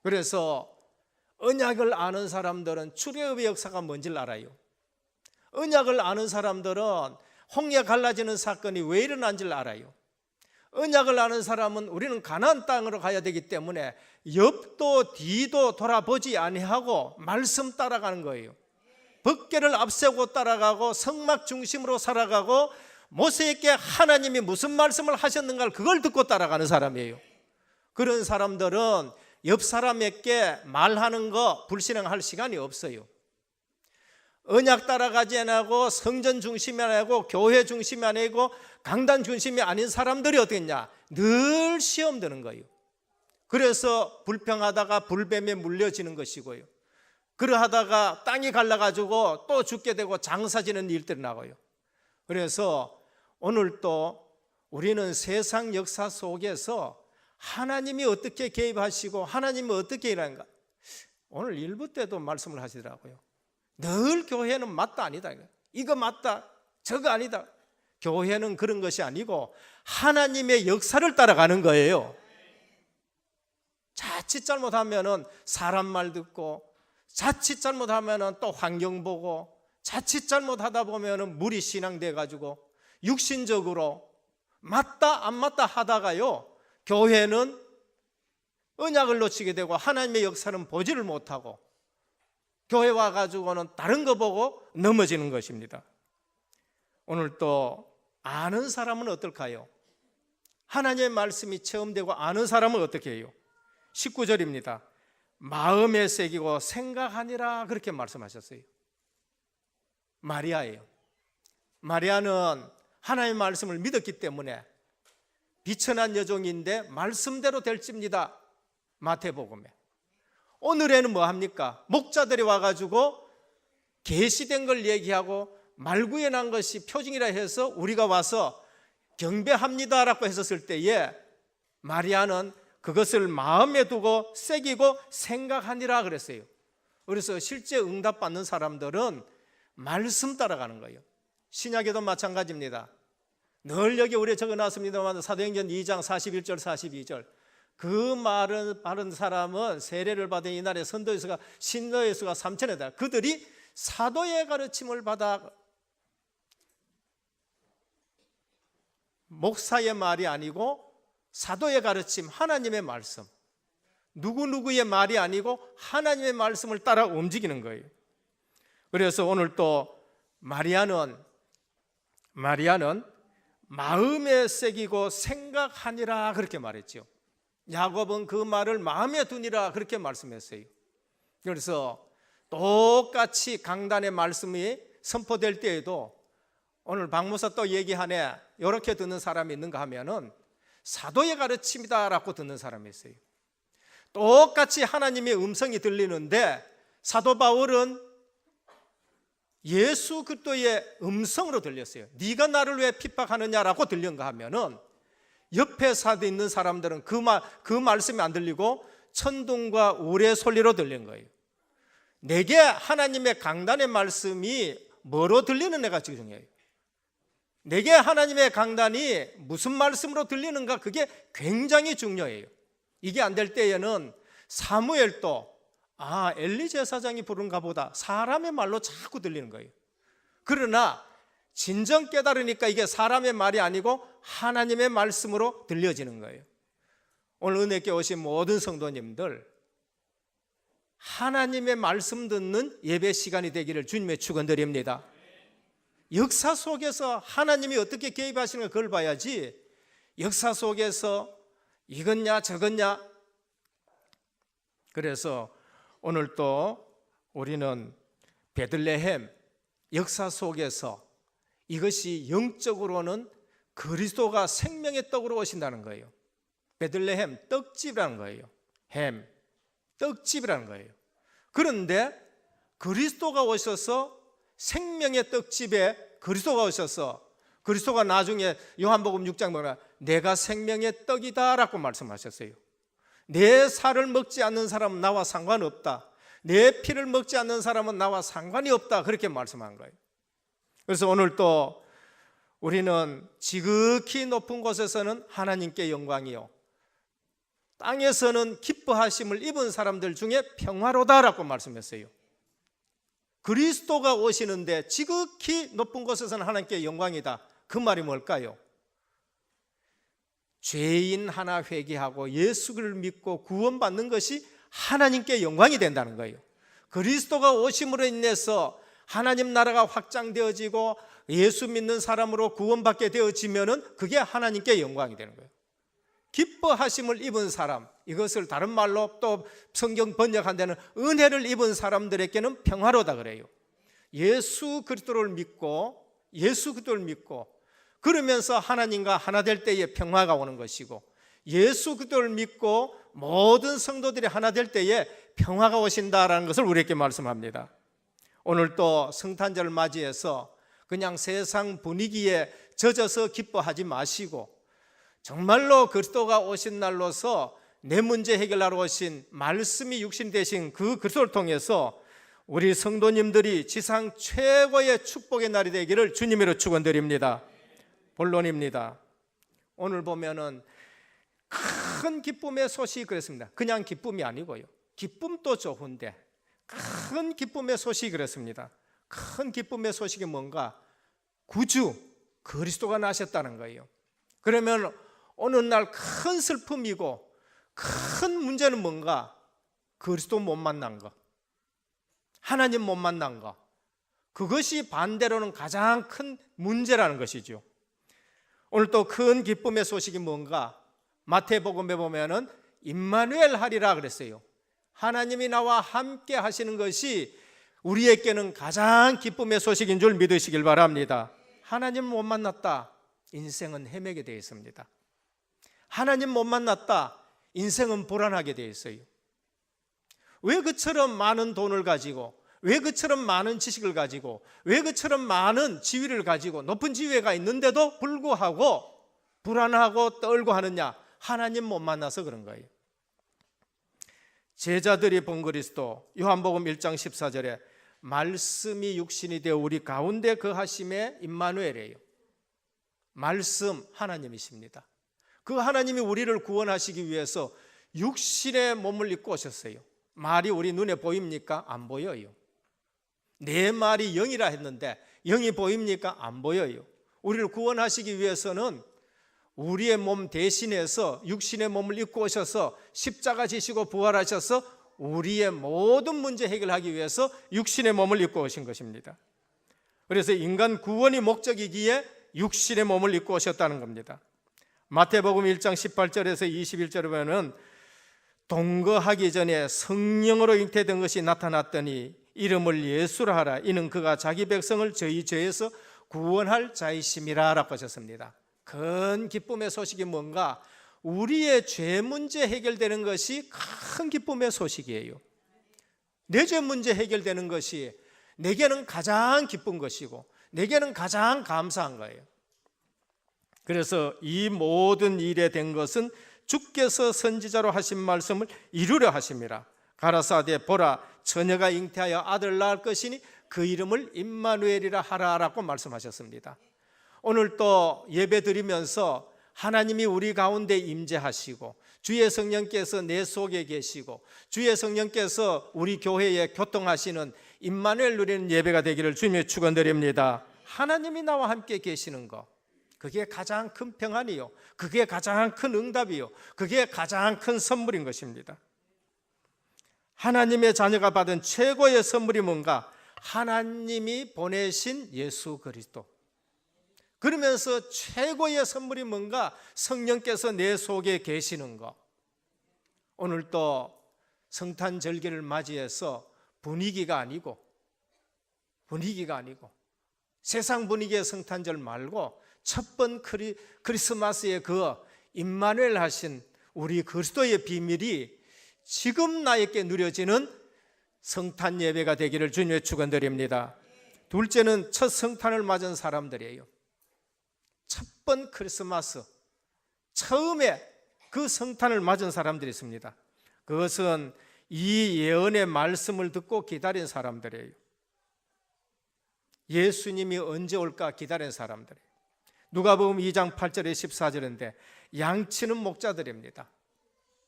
그래서 언약을 아는 사람들은 출애굽의 역사가 뭔지를 알아요. 언약을 아는 사람들은 홍해 갈라지는 사건이 왜 일어난지를 알아요. 언약을 아는 사람은 우리는 가나안 땅으로 가야 되기 때문에 옆도 뒤도 돌아보지 아니하고 말씀 따라가는 거예요. 법궤를 앞세우고 따라가고 성막 중심으로 살아가고 모세에게 하나님이 무슨 말씀을 하셨는가를 그걸 듣고 따라가는 사람이에요. 그런 사람들은 옆 사람에게 말하는 거 불신앙할 시간이 없어요. 언약 따라가지 않고 성전 중심이 아니고 교회 중심이 아니고 강단 중심이 아닌 사람들이 어떻겠냐? 늘 시험 드는 거예요. 그래서 불평하다가 불뱀에 물려지는 것이고요. 그러하다가 땅이 갈라가지고 또 죽게 되고 장사지는 일들이 나고요. 그래서 오늘 또 우리는 세상 역사 속에서 하나님이 어떻게 개입하시고 하나님이 어떻게 일하는가, 오늘 일부 때도 말씀을 하시더라고요. 늘 교회는 맞다 아니다, 이거 맞다 저거 아니다. 교회는 그런 것이 아니고 하나님의 역사를 따라가는 거예요. 자칫 잘못하면 사람 말 듣고, 자칫 잘못하면 또 환경 보고, 자칫 잘못하다 보면 무리 신앙 돼가지고 육신적으로 맞다 안 맞다 하다가요, 교회는 언약을 놓치게 되고 하나님의 역사는 보지를 못하고 교회 와가지고는 다른 거 보고 넘어지는 것입니다. 오늘 또 아는 사람은 어떨까요? 하나님의 말씀이 체험되고 아는 사람은 어떻게 해요? 19절입니다. 마음에 새기고 생각하니라 그렇게 말씀하셨어요. 마리아예요. 마리아는 하나님의 말씀을 믿었기 때문에 비천한 여종인데 말씀대로 될지입니다. 마태복음에. 오늘에는 뭐 합니까? 목자들이 와가지고 계시된 걸 얘기하고 말구에 난 것이 표징이라 해서 우리가 와서 경배합니다라고 했었을 때에 마리아는 그것을 마음에 두고 새기고 생각하니라 그랬어요. 그래서 실제 응답받는 사람들은 말씀 따라가는 거예요. 신약에도 마찬가지입니다. 늘 여기 우리 적어놨습니다만 사도행전 2장 41절 42절 그 말을 받은 사람은 세례를 받은 이날에 신도의 수가 3천에 달하. 그들이 사도의 가르침을 받아, 목사의 말이 아니고 사도의 가르침, 하나님의 말씀, 누구누구의 말이 아니고 하나님의 말씀을 따라 움직이는 거예요. 그래서 오늘 또 마리아는 마음에 새기고 생각하니라 그렇게 말했죠. 야곱은 그 말을 마음에 두니라 그렇게 말씀했어요. 그래서 똑같이 강단의 말씀이 선포될 때에도 오늘 박목사 또 얘기하네, 이렇게 듣는 사람이 있는가 하면은 사도의 가르침이다라고 듣는 사람이 있어요. 똑같이 하나님의 음성이 들리는데 사도 바울은 예수 그리스도의 음성으로 들렸어요. 네가 나를 왜 핍박하느냐라고 들린가 하면은 옆에 사도 있는 사람들은 그 말씀이 안 들리고 천둥과 우레 소리로 들린 거예요. 내게 하나님의 강단의 말씀이 뭐로 들리는 애가 중요해요. 내게 하나님의 강단이 무슨 말씀으로 들리는가, 그게 굉장히 중요해요. 이게 안 될 때에는 사무엘도 엘리 제사장이 부른가 보다 사람의 말로 자꾸 들리는 거예요. 그러나 진정 깨달으니까 이게 사람의 말이 아니고 하나님의 말씀으로 들려지는 거예요. 오늘 은혜께 오신 모든 성도님들, 하나님의 말씀 듣는 예배 시간이 되기를 주님의 축원드립니다. 역사 속에서 하나님이 어떻게 개입하시는 그걸 봐야지, 역사 속에서 이것냐 저것냐. 그래서 오늘 또 우리는 베들레헴 역사 속에서 이것이 영적으로는 그리스도가 생명의 떡으로 오신다는 거예요. 베들레헴 떡집이라는 거예요. 햄 떡집이라는 거예요. 그런데 그리스도가 오셔서 생명의 떡집에 그리스도가 오셔서 그리스도가 나중에 요한복음 6장 보면 내가 생명의 떡이다 라고 말씀하셨어요. 내 살을 먹지 않는 사람은 나와 상관없다, 내 피를 먹지 않는 사람은 나와 상관이 없다, 그렇게 말씀한 거예요. 그래서 오늘 또 우리는 지극히 높은 곳에서는 하나님께 영광이요, 땅에서는 기뻐하심을 입은 사람들 중에 평화로다라고 말씀했어요. 그리스도가 오시는데 지극히 높은 곳에서는 하나님께 영광이다. 그 말이 뭘까요? 죄인 하나 회개하고 예수를 믿고 구원받는 것이 하나님께 영광이 된다는 거예요. 그리스도가 오심으로 인해서 하나님 나라가 확장되어지고 예수 믿는 사람으로 구원받게 되어지면은 그게 하나님께 영광이 되는 거예요. 기뻐하심을 입은 사람, 이것을 다른 말로 또 성경 번역한 데는 은혜를 입은 사람들에게는 평화로다 그래요. 예수 그리스도를 믿고 그러면서 하나님과 하나 될 때에 평화가 오는 것이고, 예수 그리스도를 믿고 모든 성도들이 하나 될 때에 평화가 오신다라는 것을 우리에게 말씀합니다. 오늘 또 성탄절을 맞이해서 그냥 세상 분위기에 젖어서 기뻐하지 마시고, 정말로 그리스도가 오신 날로서 내 문제 해결하러 오신 말씀이 육신 되신 그 그리스도를 통해서 우리 성도님들이 지상 최고의 축복의 날이 되기를 주님으로 축원드립니다. 본론입니다. 오늘 보면은 큰 기쁨의 소식이 그랬습니다. 그냥 기쁨이 아니고요, 기쁨도 좋은데 큰 기쁨의 소식이 그랬습니다. 큰 기쁨의 소식이 뭔가? 구주 그리스도가 나셨다는 거예요. 그러면 어느 날 큰 슬픔이고 큰 문제는 뭔가? 그리스도 못 만난 거, 하나님 못 만난 거, 그것이 반대로는 가장 큰 문제라는 것이죠. 오늘 또 큰 기쁨의 소식이 뭔가? 마태복음에 보면은 임마누엘 하리라 그랬어요. 하나님이 나와 함께 하시는 것이 우리에게는 가장 기쁨의 소식인 줄 믿으시길 바랍니다. 하나님 못 만났다, 인생은 헤매게 되어 있습니다. 하나님 못 만났다, 인생은 불안하게 되어 있어요. 왜 그처럼 많은 돈을 가지고, 왜 그처럼 많은 지식을 가지고, 왜 그처럼 많은 지위를 가지고 높은 지위가 있는데도 불구하고 불안하고 떨고 하느냐? 하나님 못 만나서 그런 거예요. 제자들이 본 그리스도, 요한복음 1장 14절에 말씀이 육신이 되어 우리 가운데 거하심에 임마누엘이에요. 말씀 하나님이십니다. 그 하나님이 우리를 구원하시기 위해서 육신의 몸을 입고 오셨어요. 말이 우리 눈에 보입니까? 안 보여요. 내 말이 영이라 했는데 영이 보입니까? 안 보여요. 우리를 구원하시기 위해서는 우리의 몸 대신해서 육신의 몸을 입고 오셔서 십자가 지시고 부활하셔서 우리의 모든 문제 해결하기 위해서 육신의 몸을 입고 오신 것입니다. 그래서 인간 구원이 목적이기에 육신의 몸을 입고 오셨다는 겁니다. 마태복음 1장 18절에서 21절에 보면 동거하기 전에 성령으로 잉태된 것이 나타났더니 이름을 예수라 하라. 이는 그가 자기 백성을 저희 죄에서 구원할 자이심이라 라고 하셨습니다. 큰 기쁨의 소식이 뭔가? 우리의 죄 문제 해결되는 것이 큰 기쁨의 소식이에요. 내 죄 문제 해결되는 것이 내게는 가장 기쁜 것이고 내게는 가장 감사한 거예요. 그래서 이 모든 일에 된 것은 주께서 선지자로 하신 말씀을 이루려 하심이라. 가라사대 보라 처녀가 잉태하여 아들을 낳을 것이니 그 이름을 임마누엘이라 하라라고 말씀하셨습니다. 오늘 또 예배 드리면서 하나님이 우리 가운데 임재하시고 주의 성령께서 내 속에 계시고 주의 성령께서 우리 교회에 교통하시는 임마누엘 누리는 예배가 되기를 주님의 축원드립니다. 하나님이 나와 함께 계시는 것, 그게 가장 큰 평안이요, 그게 가장 큰 응답이요, 그게 가장 큰 선물인 것입니다. 하나님의 자녀가 받은 최고의 선물이 뭔가? 하나님이 보내신 예수 그리스도. 그러면서 최고의 선물이 뭔가? 성령께서 내 속에 계시는 것. 오늘 또 성탄절기를 맞이해서 분위기가 아니고 세상 분위기의 성탄절 말고 첫 번 크리스마스의 그 임마누엘 하신 우리 그리스도의 비밀이 지금 나에게 누려지는 성탄 예배가 되기를 주님의 축원드립니다. 둘째는 첫 성탄을 맞은 사람들이에요. 첫 번 크리스마스 처음에 그 성탄을 맞은 사람들이 있습니다. 그것은 이 예언의 말씀을 듣고 기다린 사람들이에요. 예수님이 언제 올까 기다린 사람들이에요. 누가복음 2장 8절에 14절인데 양치는 목자들입니다.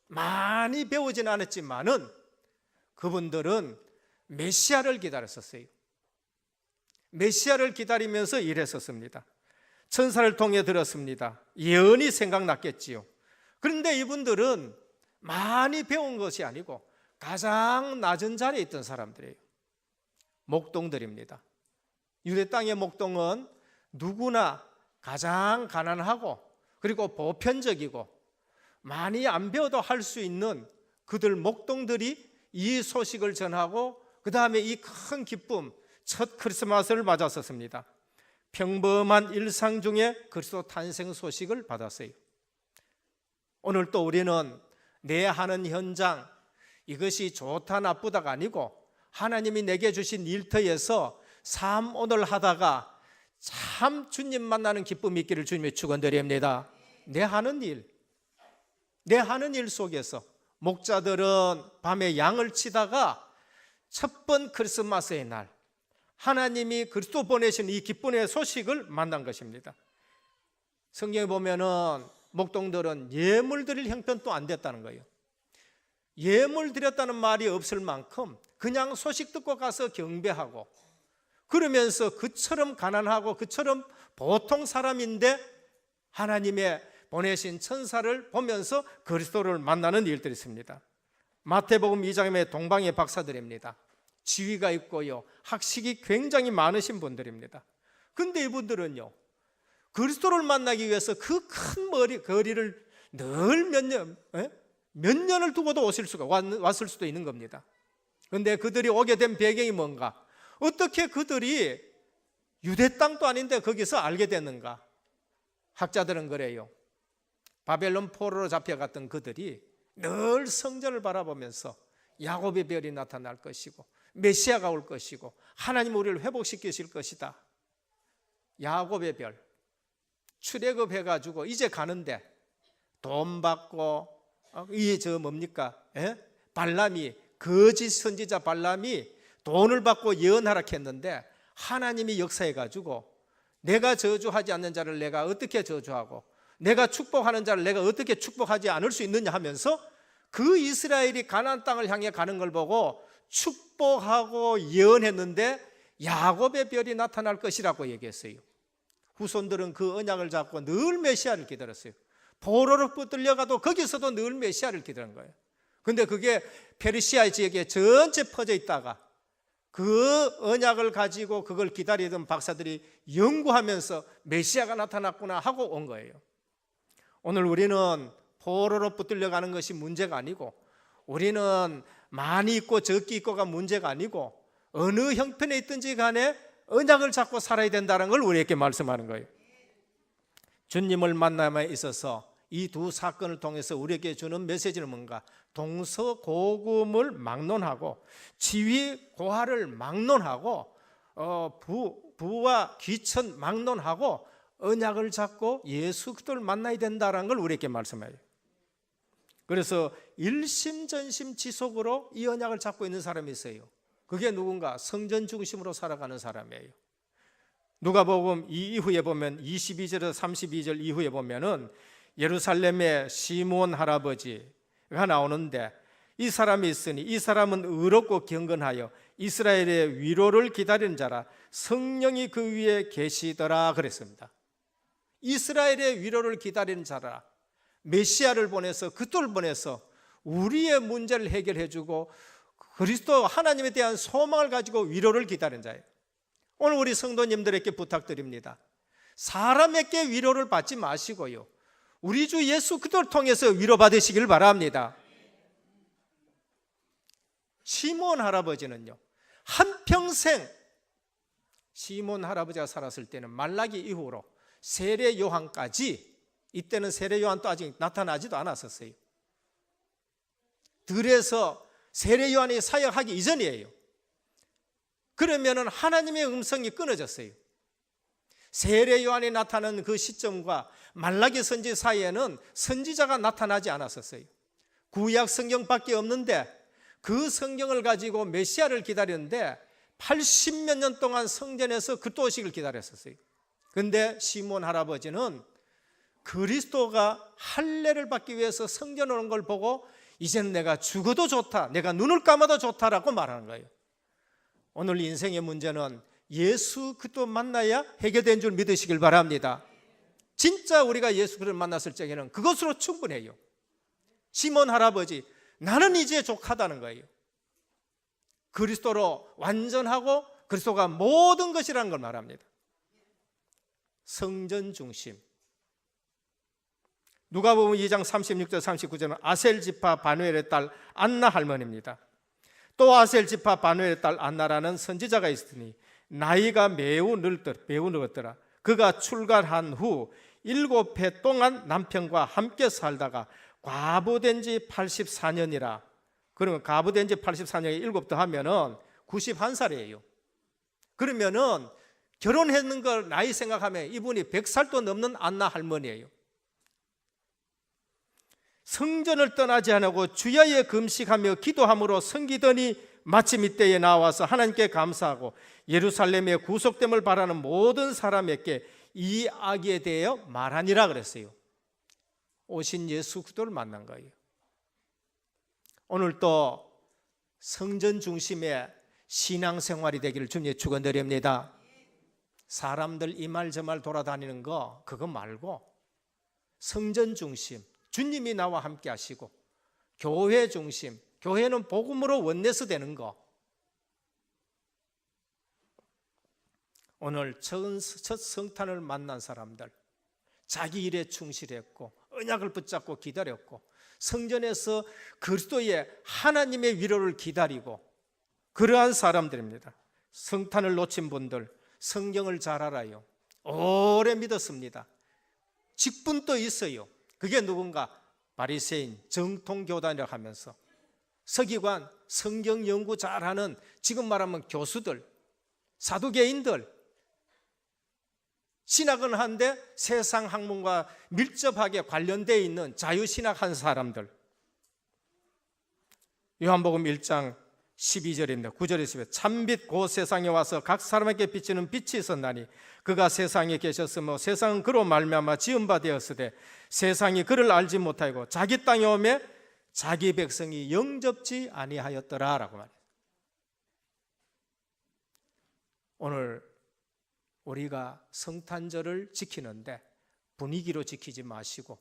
많이 배우진 않았지만은 그분들은 메시아를 기다렸었어요. 메시아를 기다리면서 일했었습니다. 천사를 통해 들었습니다. 예언이 생각났겠지요. 그런데 이분들은 많이 배운 것이 아니고 가장 낮은 자리에 있던 사람들이에요. 목동들입니다. 유대 땅의 목동은 누구나 가장 가난하고 그리고 보편적이고 많이 안 배워도 할 수 있는 그들 목동들이 이 소식을 전하고 그 다음에 이 큰 기쁨, 첫 크리스마스를 맞았었습니다. 평범한 일상 중에 그리스도 탄생 소식을 받았어요. 오늘 또 우리는 내 하는 현장, 이것이 좋다 나쁘다가 아니고 하나님이 내게 주신 일터에서 삶 오늘 하다가 참 주님 만나는 기쁨이 있기를 주님의 축원드립니다. 내 하는 일 속에서 목자들은 밤에 양을 치다가 첫 번 크리스마스의 날 하나님이 그리스도 보내신 이 기쁨의 소식을 만난 것입니다. 성경에 보면은 목동들은 예물 드릴 형편도 안 됐다는 거예요. 예물 드렸다는 말이 없을 만큼 그냥 소식 듣고 가서 경배하고 그러면서 그처럼 가난하고 그처럼 보통 사람인데 하나님의 보내신 천사를 보면서 그리스도를 만나는 일들이 있습니다. 마태복음 2장의 동방의 박사들입니다. 지위가 있고요, 학식이 굉장히 많으신 분들입니다. 근데 이분들은요, 그리스도를 만나기 위해서 그 큰 거리를 늘 몇 년을 두고도 왔을 수도 있는 겁니다. 그런데 그들이 오게 된 배경이 뭔가? 어떻게 그들이 유대 땅도 아닌데 거기서 알게 됐는가? 학자들은 그래요. 바벨론 포로로 잡혀갔던 그들이 늘 성전을 바라보면서 야곱의 별이 나타날 것이고 메시아가 올 것이고 하나님 우리를 회복시키실 것이다. 야곱의 별 출애굽해가지고 이제 가는데 돈 받고 발람이 거짓 선지자 발람이 돈을 받고 예언하라 했는데 하나님이 역사해가지고 내가 저주하지 않는 자를 내가 어떻게 저주하고 내가 축복하는 자를 내가 어떻게 축복하지 않을 수 있느냐 하면서 그 이스라엘이 가나안 땅을 향해 가는 걸 보고 축복하고 예언했는데 야곱의 별이 나타날 것이라고 얘기했어요. 후손들은 그 언약을 잡고 늘 메시아를 기다렸어요. 포로로 붙들려가도 거기서도 늘 메시아를 기다린 거예요. 근데 그게 페르시아 지역에 전체 퍼져 있다가 그 언약을 가지고 그걸 기다리던 박사들이 연구하면서 메시아가 나타났구나 하고 온 거예요. 오늘 우리는 포로로 붙들려가는 것이 문제가 아니고 우리는 많이 있고 적게 있고가 문제가 아니고 어느 형편에 있든지 간에 언약을 잡고 살아야 된다는 걸 우리에게 말씀하는 거예요. 주님을 만남에 있어서 이 두 사건을 통해서 우리에게 주는 메시지는 뭔가? 동서고금을 막론하고 지위 고하를 막론하고 부와 귀천 막론하고 언약을 잡고 예수 그리스도를 만나야 된다는 걸 우리에게 말씀해요. 그래서 일심전심지속으로 이 언약을 잡고 있는 사람이 있어요. 그게 누군가? 성전 중심으로 살아가는 사람이에요. 누가복음 이 이후에 보면 22절에서 32절 이후에 보면은 예루살렘의 시므온 할아버지가 나오는데 이 사람이 있으니 이 사람은 의롭고 경건하여 이스라엘의 위로를 기다리는 자라 성령이 그 위에 계시더라 그랬습니다. 이스라엘의 위로를 기다리는 자라 메시아를 보내서 그들을 보내서 우리의 문제를 해결해 주고 그리스도 하나님에 대한 소망을 가지고 위로를 기다리는 자예요. 오늘 우리 성도님들에게 부탁드립니다. 사람에게 위로를 받지 마시고요, 우리 주 예수 그리스도를 통해서 위로받으시길 바랍니다. 시므온 할아버지는요, 한평생 시므온 할아버지가 살았을 때는 말라기 이후로 세례 요한까지, 이때는 세례 요한도 아직 나타나지도 않았었어요. 들에서 세례 요한이 사역하기 이전이에요. 그러면은 하나님의 음성이 끊어졌어요. 세례 요한이 나타나는 그 시점과 말라기 선지 사이에는 선지자가 나타나지 않았었어요. 구약 성경밖에 없는데 그 성경을 가지고 메시아를 기다렸는데 80몇 년 동안 성전에서 그리스도 오시기를 기다렸었어요. 그런데 시므온 할아버지는 그리스도가 할례를 받기 위해서 성전에 오는 걸 보고 이제는 내가 죽어도 좋다, 내가 눈을 감아도 좋다라고 말하는 거예요. 오늘 인생의 문제는 예수 그리스도 만나야 해결된 줄 믿으시길 바랍니다. 진짜 우리가 예수 그리스도를 만났을 적에는 그것으로 충분해요. 시몬 할아버지, 나는 이제 족하다는 거예요. 그리스도로 완전하고 그리스도가 모든 것이라는 걸 말합니다. 성전 중심. 누가복음 2장 36절 39절은 아셀 지파 바누엘의 딸 안나 할머니입니다. 또 아셀 지파 바누엘의 딸 안나라는 선지자가 있으니 나이가 매우 늙었더라. 그가 출가한 후 7해 동안 남편과 함께 살다가 과부된 지 84년이라. 그러면 과부된 지 84년에 7 더하면은 91살이에요. 그러면은 결혼했는 걸 나이 생각하면 이분이 100살도 넘는 안나 할머니예요. 성전을 떠나지 않고 주야에 금식하며 기도함으로 섬기더니 마침 이때에 나와서 하나님께 감사하고 예루살렘의 구속됨을 바라는 모든 사람에게 이 악에 대하여 말하니라 그랬어요. 오신 예수 그리스도를 만난 거예요. 오늘 또 성전 중심의 신앙생활이 되기를 주님의 축원드립니다. 사람들 이 말 저 말 돌아다니는 거 그거 말고 성전 중심, 주님이 나와 함께 하시고 교회 중심, 교회는 복음으로 원내서 되는 거. 오늘 첫 성탄을 만난 사람들, 자기 일에 충실했고 언약을 붙잡고 기다렸고 성전에서 그리스도의 하나님의 위로를 기다리고 그러한 사람들입니다. 성탄을 놓친 분들 성경을 잘 알아요. 오래 믿었습니다. 직분도 있어요. 그게 누군가? 바리새인, 정통교단이라고 하면서 서기관, 성경 연구 잘하는 지금 말하면 교수들, 사두개인들, 신학은 한데 세상 학문과 밀접하게 관련되어 있는 자유신학한 사람들. 요한복음 1장 12절입니다. 9절에 있습니다. 참빛 곧 세상에 와서 각 사람에게 비치는 빛이 있었나니 그가 세상에 계셨으며 세상은 그로 말미암아 지은 바 되었으되 세상이 그를 알지 못하고 자기 땅에 오매 자기 백성이 영접지 아니하였더라 라고 말해요. 오늘 우리가 성탄절을 지키는데 분위기로 지키지 마시고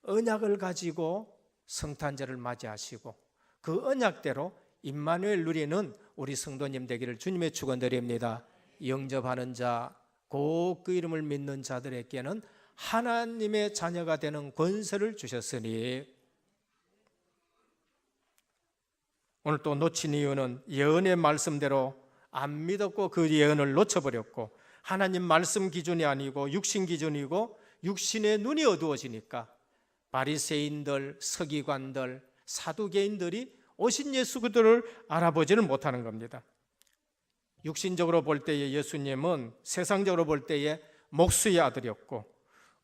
언약을 가지고 성탄절을 맞이하시고 그 언약대로 임마누엘 누리는 우리 성도님 되기를 주님의 축원드립니다. 영접하는 자, 곧 그 이름을 믿는 자들에게는 하나님의 자녀가 되는 권세를 주셨으니 오늘 또 놓친 이유는 예언의 말씀대로 안 믿었고 그 예언을 놓쳐버렸고 하나님 말씀 기준이 아니고 육신 기준이고 육신의 눈이 어두워지니까 바리새인들, 서기관들, 사두개인들이 오신 예수 그리스도를 알아보지를 못하는 겁니다. 육신적으로 볼 때의 예수님은 세상적으로 볼 때의 목수의 아들이었고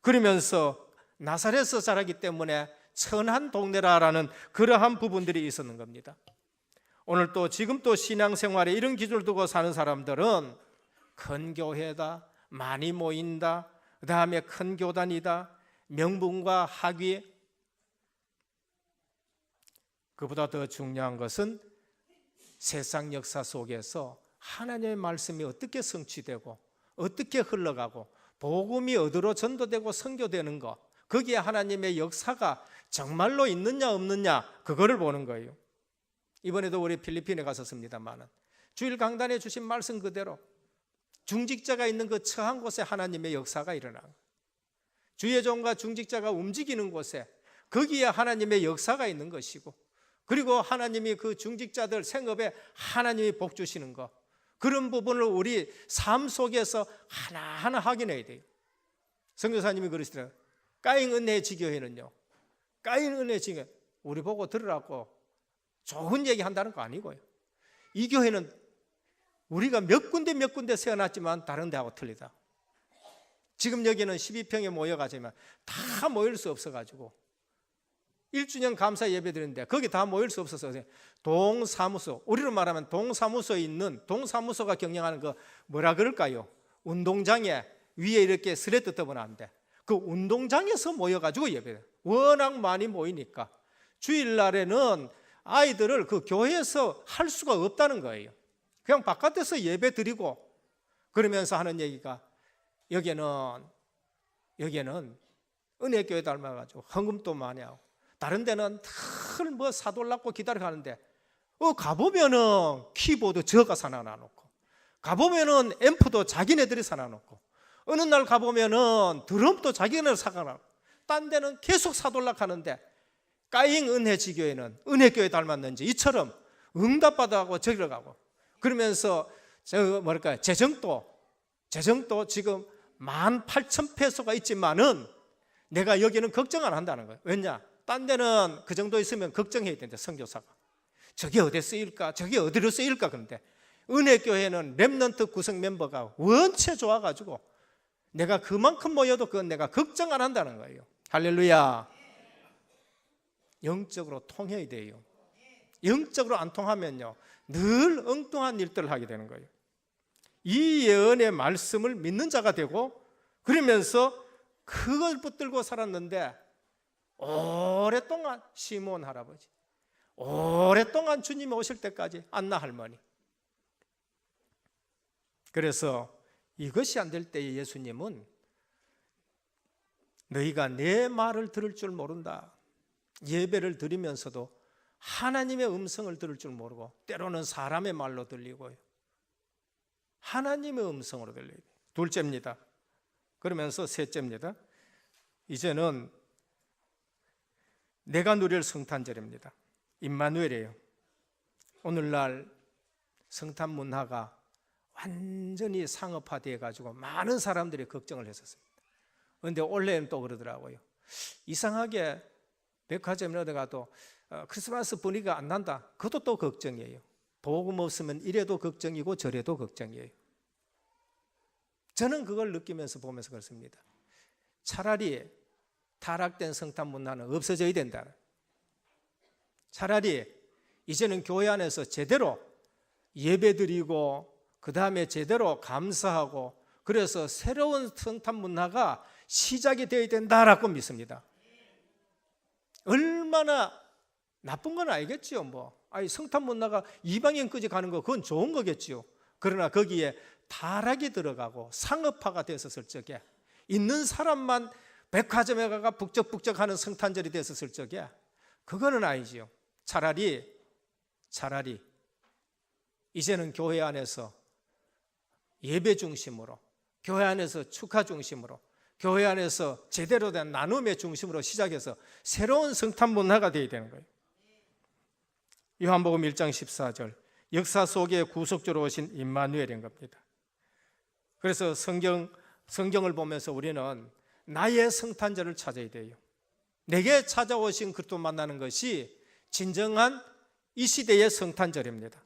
그러면서 나사렛에서 자라기 때문에 천한 동네라라는 그러한 부분들이 있었는 겁니다. 오늘 또 지금 또 신앙생활에 이런 기준을 두고 사는 사람들은 큰 교회다, 많이 모인다, 그 다음에 큰 교단이다, 명분과 학위. 그보다 더 중요한 것은 세상 역사 속에서 하나님의 말씀이 어떻게 성취되고 어떻게 흘러가고 복음이 어디로 전도되고 선교되는 것, 거기에 하나님의 역사가 정말로 있느냐 없느냐 그거를 보는 거예요. 이번에도 우리 필리핀에 갔었습니다만 주일 강단에 주신 말씀 그대로 중직자가 있는 그 처한 곳에 하나님의 역사가 일어나는 거예요. 주의 종과 중직자가 움직이는 곳에 거기에 하나님의 역사가 있는 것이고 그리고 하나님이 그 중직자들 생업에 하나님이 복 주시는 것, 그런 부분을 우리 삶 속에서 하나하나 확인해야 돼요. 선교사님이 그러시더라고요. 까잉 은혜의 지교회는요, 까잉 은혜의 지교회 우리 보고 들으라고 좋은 얘기 한다는 거 아니고요. 이 교회는 우리가 몇 군데 세워놨지만 다른 데하고 틀리다. 지금 여기는 12평에 모여가지만 다 모일 수 없어가지고 1주년 감사 예배 드리는데 거기 다 모일 수 없어서 동사무소, 우리로 말하면 동사무소에 있는 동사무소가 경영하는 그 뭐라 그럴까요? 운동장에 위에 이렇게 스레드 떠보는데 그 운동장에서 모여가지고 예배해요. 워낙 많이 모이니까 주일날에는 아이들을 그 교회에서 할 수가 없다는 거예요. 그냥 바깥에서 예배 드리고 그러면서 하는 얘기가 여기는 은혜교회 닮아가지고 헌금도 많이 하고 다른 데는 늘 뭐 사돌랐고 기다려가는데 가보면은 키보드 저가 사놔놓고 가보면은 앰프도 자기네들이 사놔놓고 어느 날 가보면은 드럼도 자기네들 사가놓고 딴 데는 계속 사돌락하는데 까잉 은혜지교회는 은혜교회 닮았는지 이처럼 응답받아가고 저기로 가고 그러면서 재정도 지금 18,000페소가 있지만은 내가 여기는 걱정 안 한다는 거예요. 왜냐? 딴 데는 그 정도 있으면 걱정해야 되는데 선교사가 저게 어디에 쓰일까? 저게 어디로 쓰일까? 그런데 은혜교회는 렘넌트 구성 멤버가 원체 좋아가지고 내가 그만큼 모여도 그건 내가 걱정 안 한다는 거예요. 할렐루야. 영적으로 통해야 돼요. 영적으로 안 통하면요 늘 엉뚱한 일들을 하게 되는 거예요. 이 예언의 말씀을 믿는 자가 되고 그러면서 그걸 붙들고 살았는데 오랫동안 시몬 할아버지, 오랫동안 주님이 오실 때까지 안나 할머니. 그래서 이것이 안 될 때에 예수님은 너희가 내 말을 들을 줄 모른다. 예배를 드리면서도 하나님의 음성을 들을 줄 모르고 때로는 사람의 말로 들리고요. 하나님의 음성으로 들려요. 둘째입니다. 그러면서 셋째입니다. 이제는 내가 누릴 성탄절입니다. 임마누엘이에요. 오늘날 성탄 문화가 완전히 상업화되어 가지고 많은 사람들이 걱정을 했었습니다. 그런데 올해는 또 그러더라고요. 이상하게 백화점에 어디 가도 크리스마스 분위기가 안 난다. 그것도 또 걱정이에요. 복음 없으면 이래도 걱정이고 저래도 걱정이에요. 저는 그걸 느끼면서 보면서 그렇습니다. 차라리 타락된 성탄 문화는 없어져야 된다. 차라리 이제는 교회 안에서 제대로 예배드리고 그 다음에 제대로 감사하고 그래서 새로운 성탄 문화가 시작이 되어야 된다라고 믿습니다. 얼마나 나쁜 건 알겠지요. 성탄 문화가 이방인까지 가는 거 그건 좋은 거겠지요. 그러나 거기에 타락이 들어가고 상업화가 됐었을 적에 있는 사람만 백화점에 가가 북적북적하는 성탄절이 됐었을 적에 그거는 아니지요. 차라리 이제는 교회 안에서 예배 중심으로 교회 안에서 축하 중심으로 교회 안에서 제대로 된 나눔의 중심으로 시작해서 새로운 성탄 문화가 되어야 되는 거예요. 요한복음 1장 14절 역사 속에 구속주로 오신 임마누엘인 겁니다. 그래서 성경을 보면서 우리는 나의 성탄절을 찾아야 돼요. 내게 찾아오신 그리스도 만나는 것이 진정한 이 시대의 성탄절입니다.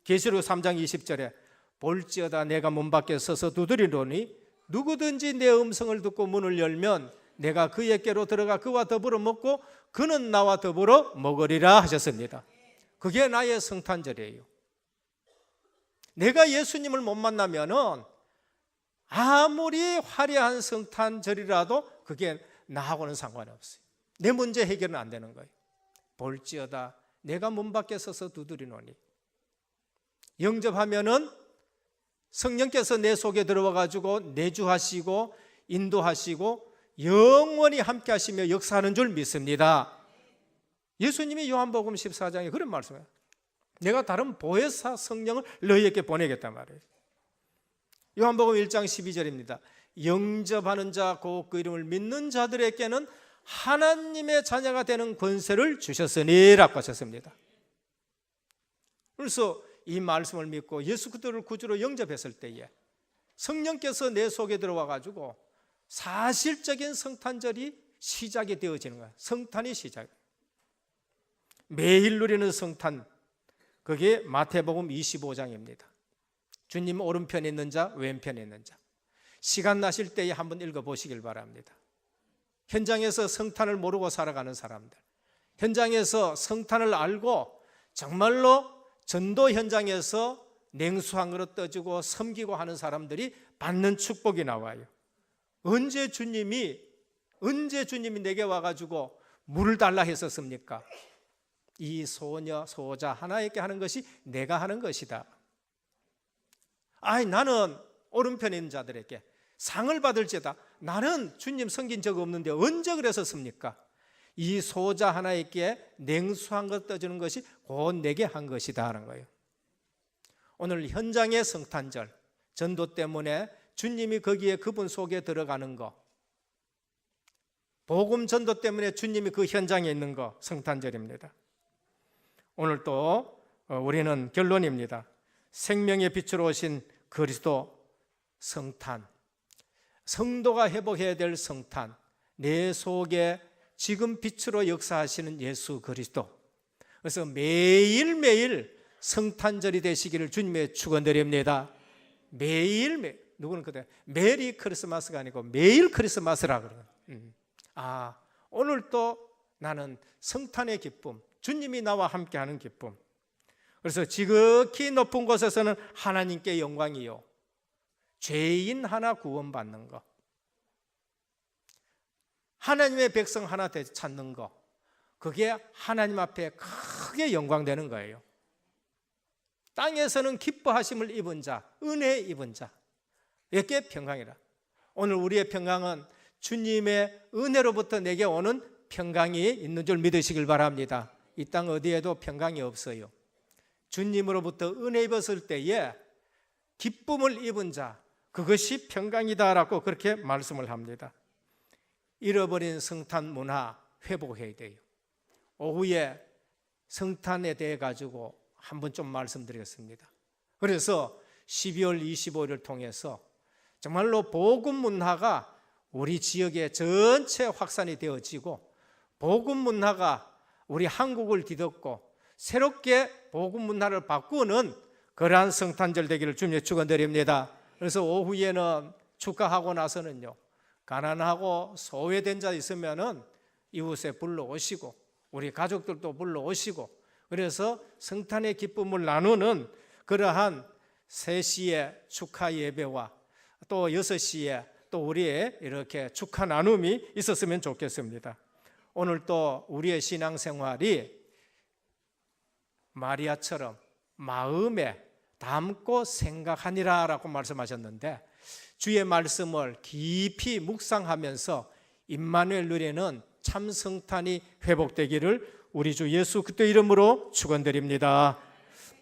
계시록 3장 20절에 볼지어다 내가 문 밖에 서서 두드리노니 누구든지 내 음성을 듣고 문을 열면 내가 그에게로 들어가 그와 더불어 먹고 그는 나와 더불어 먹으리라 하셨습니다. 그게 나의 성탄절이에요. 내가 예수님을 못 만나면은 아무리 화려한 성탄절이라도 그게 나하고는 상관이 없어요. 내 문제 해결은 안 되는 거예요. 볼지어다 내가 문 밖에 서서 두드리노니 영접하면은 성령께서 내 속에 들어와 가지고 내주하시고 인도하시고 영원히 함께 하시며 역사하는 줄 믿습니다. 예수님이 요한복음 14장에 그런 말씀이에요. 내가 다른 보혜사 성령을 너희에게 보내겠단 말이에요. 요한복음 1장 12절입니다. 영접하는 자 곧 그 이름을 믿는 자들에게는 하나님의 자녀가 되는 권세를 주셨으니 라고 하셨습니다. 그래서 이 말씀을 믿고 예수 그리스도를 구주로 영접했을 때에 성령께서 내 속에 들어와 가지고 사실적인 성탄절이 시작이 되어지는 거예요. 성탄이 시작. 매일 누리는 성탄, 그게 마태복음 25장입니다. 주님 오른편에 있는 자, 왼편에 있는 자. 시간 나실 때에 한번 읽어보시길 바랍니다. 현장에서 성탄을 모르고 살아가는 사람들, 현장에서 성탄을 알고 정말로 전도 현장에서 냉수 한 그릇 떠주고 섬기고 하는 사람들이 받는 축복이 나와요. 언제 주님이 내게 와가지고 물을 달라 했었습니까? 이 소녀 소자 하나에게 하는 것이 내가 하는 것이다. 나는 오른편에 있는 자들에게 상을 받을지어다. 나는 주님 섬긴 적 없는데 언제 그래서 씁니까? 이 소자 하나에게 냉수한 것 떠주는 것이 곧 내게 한 것이다 하는 거예요. 오늘 현장의 성탄절, 전도 때문에 주님이 거기에 그분 속에 들어가는 거, 복음 전도 때문에 주님이 그 현장에 있는 거, 성탄절입니다. 오늘 또 우리는 결론입니다. 생명의 빛으로 오신 그리스도 성탄, 성도가 회복해야 될 성탄, 내 속에 지금 빛으로 역사하시는 예수 그리스도. 그래서 매일매일 성탄절이 되시기를 주님의 축원드립니다. 매일매일, 누구는 그때 메리 크리스마스가 아니고 매일 크리스마스라 그래요. 오늘 또 나는 성탄의 기쁨, 주님이 나와 함께하는 기쁨. 그래서 지극히 높은 곳에서는 하나님께 영광이요, 죄인 하나 구원받는 것, 하나님의 백성 하나 찾는 것, 그게 하나님 앞에 크게 영광되는 거예요. 땅에서는 기뻐하심을 입은 자, 은혜 입은 자, 이게 평강이라. 오늘 우리의 평강은 주님의 은혜로부터 내게 오는 평강이 있는 줄 믿으시길 바랍니다. 이 땅 어디에도 평강이 없어요. 주님으로부터 은혜 입었을 때에 기쁨을 입은 자, 그것이 평강이다라고 그렇게 말씀을 합니다. 잃어버린 성탄 문화 회복해야 돼요. 오후에 성탄에 대해 가지고 한번 좀 말씀드리겠습니다. 그래서 12월 25일을 통해서 정말로 복음 문화가 우리 지역에 전체 확산이 되어지고, 복음 문화가 우리 한국을 뒤덮고 새롭게 복음 문화를 바꾸는 그러한 성탄절 되기를 주님의 축원드립니다. 그래서 오후에는 축하하고 나서는요, 가난하고 소외된 자 있으면은 이웃에 불러오시고 우리 가족들도 불러오시고, 그래서 성탄의 기쁨을 나누는 그러한 3시에 축하 예배와 또 6시에 또 우리의 이렇게 축하 나눔이 있었으면 좋겠습니다. 오늘 또 우리의 신앙생활이 마리아처럼 마음에 담고 생각하니라 라고 말씀하셨는데, 주의 말씀을 깊이 묵상하면서 임마누엘 누리는 참 성탄이 회복되기를 우리 주 예수 그리스도 이름으로 축원드립니다.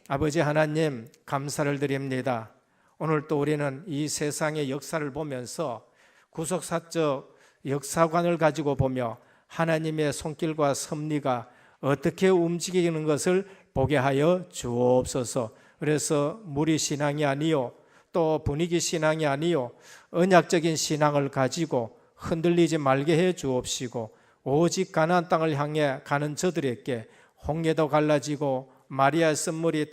아버지 하나님, 감사를 드립니다. 오늘 또 우리는 이 세상의 역사를 보면서 구속사적 역사관을 가지고 보며 하나님의 손길과 섭리가 어떻게 움직이는 것을 보게 하여 주옵소서. 그래서 무리 신앙이 아니요, 또 분위기 신앙이 아니요, 언약적인 신앙을 가지고 흔들리지 말게 해 주옵시고, 오직 가나안 땅을 향해 가는 저들에게 홍해도 갈라지고 마라의 쓴물이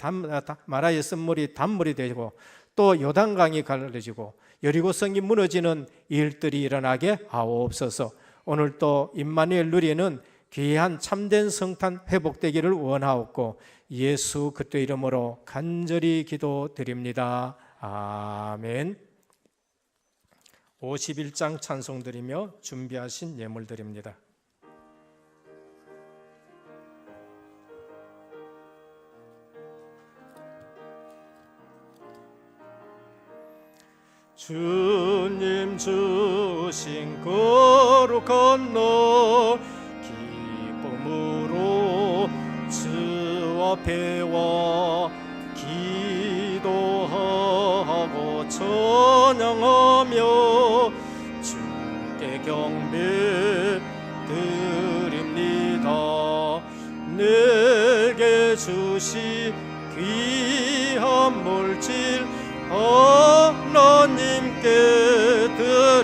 단물이 되고 또 요단강이 갈라지고 여리고성이 무너지는 일들이 일어나게 하옵소서. 오늘 또 임마누엘 누리는 귀한 참된 성탄 회복되기를 원하옵고 예수 그리스도 이름으로 간절히 기도드립니다. 아멘. 51장 찬송드리며 준비하신 예물드립니다. 주님 주신 거룩한 너 기쁨으로 주 앞에 와 기도하고 찬양하며 주께 경배 드립니다. 내게 주신 귀한 물질 하나님께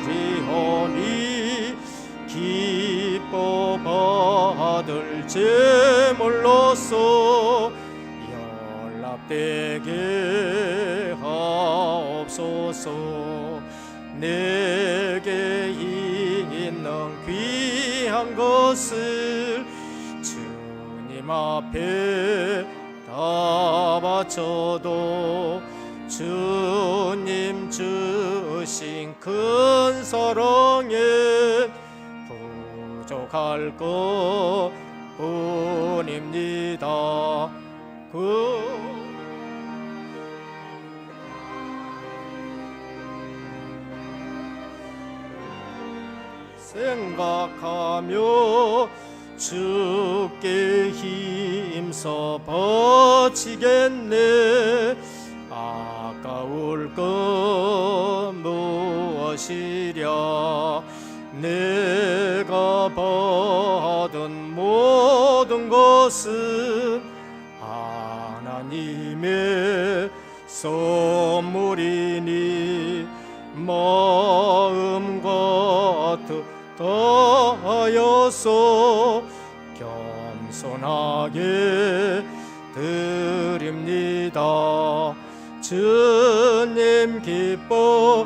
드리오니 기뻐 받을 제물로서 연락되게 하옵소서. 내게 있는 귀한 것을 주님 앞에 다 바쳐도 주님 주신 큰 사랑에 부족할 것 뿐입니다. 생각하며 주께 힘써 버티겠네. 아까울 것 무엇이랴. 내가 받은 모든 것은 하나님의 선물이니 마음과 뜻하여서 겸손하게 드립니다. 주님 기뻐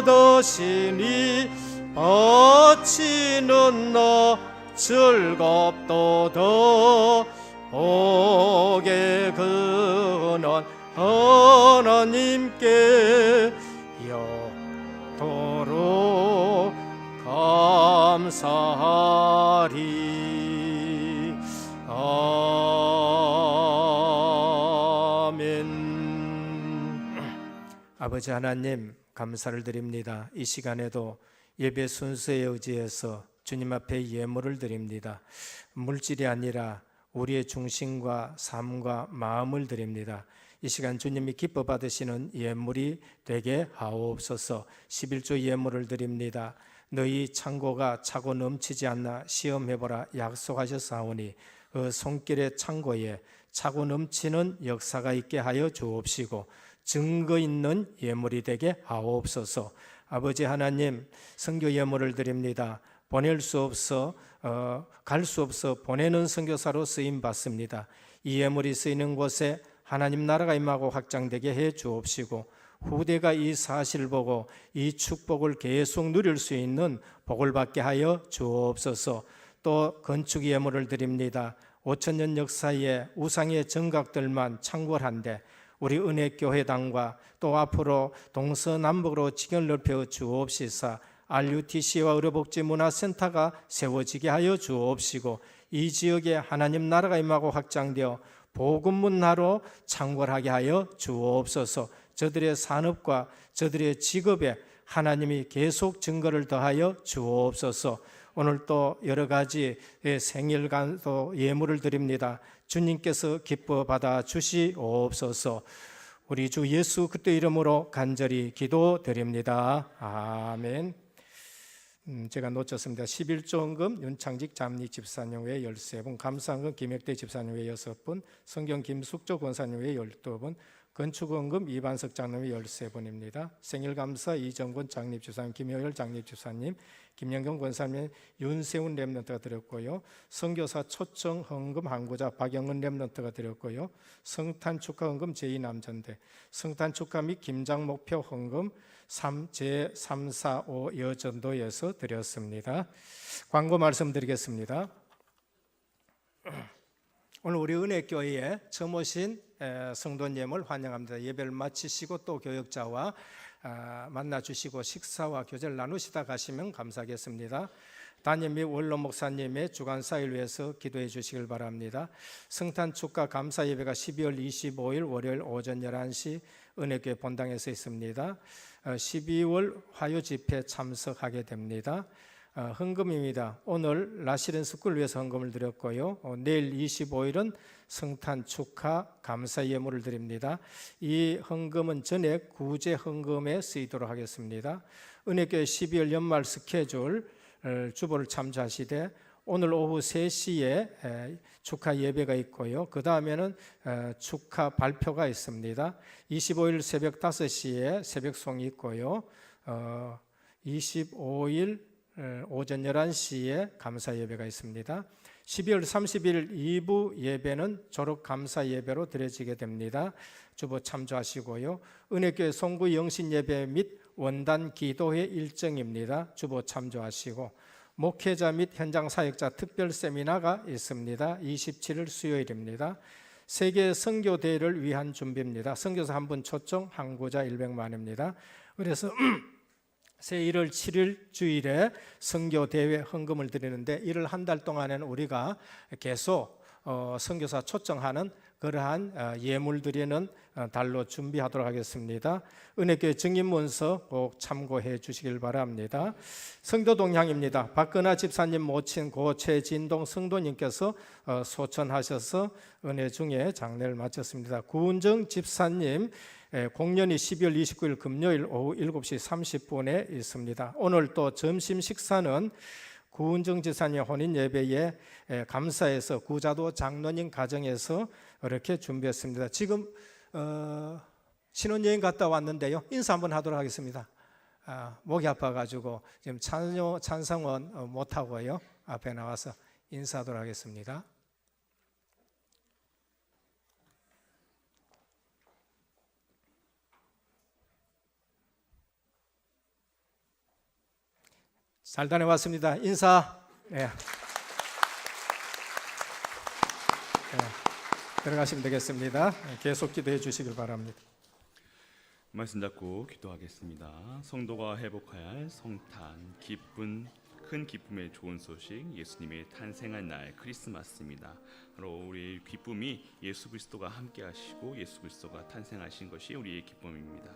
받으시니 바치는 나 즐겁도다. 복의 근원 하나님께 영토록 감사하리. 아멘. 아버지 하나님, 감사를 드립니다. 이 시간에도 예배 순서에 의지해서 주님 앞에 예물을 드립니다. 물질이 아니라 우리의 중심과 삶과 마음을 드립니다. 이 시간 주님이 기뻐 받으시는 예물이 되게 하옵소서. 11조 예물을 드립니다. 너희 창고가 차고 넘치지 않나 시험해보라 약속하셨사오니 그 손길의 창고에 차고 넘치는 역사가 있게 하여 주옵시고 증거 있는 예물이 되게 하옵소서. 아버지 하나님, 선교 예물을 드립니다. 보낼 수 없어 갈 수 없어 보내는 선교사로 쓰임 받습니다. 이 예물이 쓰이는 곳에 하나님 나라가 임하고 확장되게 해 주옵시고 후대가 이 사실을 보고 이 축복을 계속 누릴 수 있는 복을 받게 하여 주옵소서. 또 건축 예물을 드립니다. 5,000년 역사의 우상의 정각들만 창궐한데 우리 은혜교회당과 또 앞으로 동서남북으로 지경을 넓혀 주옵시사 RUTC와 의료복지문화센터가 세워지게 하여 주옵시고 이 지역에 하나님 나라가 임하고 확장되어 복음문화로 창궐하게 하여 주옵소서. 저들의 산업과 저들의 직업에 하나님이 계속 증거를 더하여 주옵소서. 오늘 또 여러 가지 생일간도 예물을 드립니다. 주님께서 기뻐 받아 주시옵소서. 우리 주 예수 그리스도 이름으로 간절히 기도드립니다. 아멘. 제가 놓쳤습니다. 11조헌금 윤창직 잠리 집사님 외에 13분, 감사헌금 김혁대 집사님 외에 6분, 성경 김숙조 권사님 외에 12분, 건축헌금 이반석 장로님 외에 13분입니다. 생일감사 이정권 장립집사님, 김효열 장립집사님, 김영경 권사님, 윤세훈 랩런트가 드렸고요. 선교사 초청 헌금 항구자 박영은 랩런트가 드렸고요. 성탄 축하 헌금 제2남전대, 성탄 축하 및 김장 목표 헌금 제345 여전도에서 드렸습니다. 광고 말씀드리겠습니다. 오늘 우리 은혜교회에 처음 오신 성도님을 환영합니다. 예배를 마치시고 또 교역자와 만나주시고 식사와 교제를 나누시다 가시면 감사하겠습니다. 담임 및 원로 목사님의 주간사를 위해서 기도해 주시길 바랍니다. 성탄 축하 감사 예배가 12월 25일 월요일 오전 11시 은혜교회 본당에서 있습니다. 12월 화요 집회 참석하게 됩니다. 헌금입니다. 오늘 라시렌스쿨을 위해서 헌금을 드렸고요. 내일 25일은 성탄 축하 감사 예물을 드립니다. 이 헌금은 전액 구제 헌금에 쓰이도록 하겠습니다. 은혜교회 12월 연말 스케줄 주보를 참조하시되 오늘 오후 3시에 축하 예배가 있고요. 그 다음에는 축하 발표가 있습니다. 25일 새벽 5시에 새벽송이 있고요. 25일 오전 11시에 감사 예배가 있습니다. 12월 30일 2부 예배는 졸업 감사 예배로 드려지게 됩니다. 주보 참조하시고요. 은혜교회 송구 영신 예배 및 원단 기도회 일정입니다. 주보 참조하시고 목회자 및 현장 사역자 특별 세미나가 있습니다. 27일 수요일입니다. 세계 선교 대회를 위한 준비입니다. 선교사 한 분 초청 항구자 100만입니다. 그래서 새 1월 7일 주일에 선교대회 헌금을 드리는데 이를 한 달 동안에는 우리가 계속 선교사 초청하는 그러한 예물 드리는 달로 준비하도록 하겠습니다. 은혜교회 증인문서 꼭 참고해 주시길 바랍니다. 성도 동향입니다. 박근아 집사님 모친 고 최진동 성도님께서 소천하셔서 은혜 중에 장례를 마쳤습니다. 구은정 집사님 공연이 12월 29일 금요일 오후 7시 30분에 있습니다. 오늘 또 점심 식사는 구은정 집사님 혼인 예배에 감사해서 구자도 장로님 가정에서 이렇게 준비했습니다. 지금 신혼여행 갔다 왔는데요. 인사 한번 하도록 하겠습니다. 목이 아파가지고 지금 찬성은 못하고요. 앞에 나와서 인사하도록 하겠습니다. 잘 다녀왔습니다. 인사. 네. 들어가시면 되겠습니다. 계속 기도해 주시길 바랍니다. 말씀 잡고 기도하겠습니다. 성도가 회복해야 할 성탄, 큰 기쁨의 좋은 소식, 예수님의 탄생한 날 크리스마스입니다. 바로 우리의 기쁨이 예수 그리스도가 함께 하시고 예수 그리스도가 탄생하신 것이 우리의 기쁨입니다.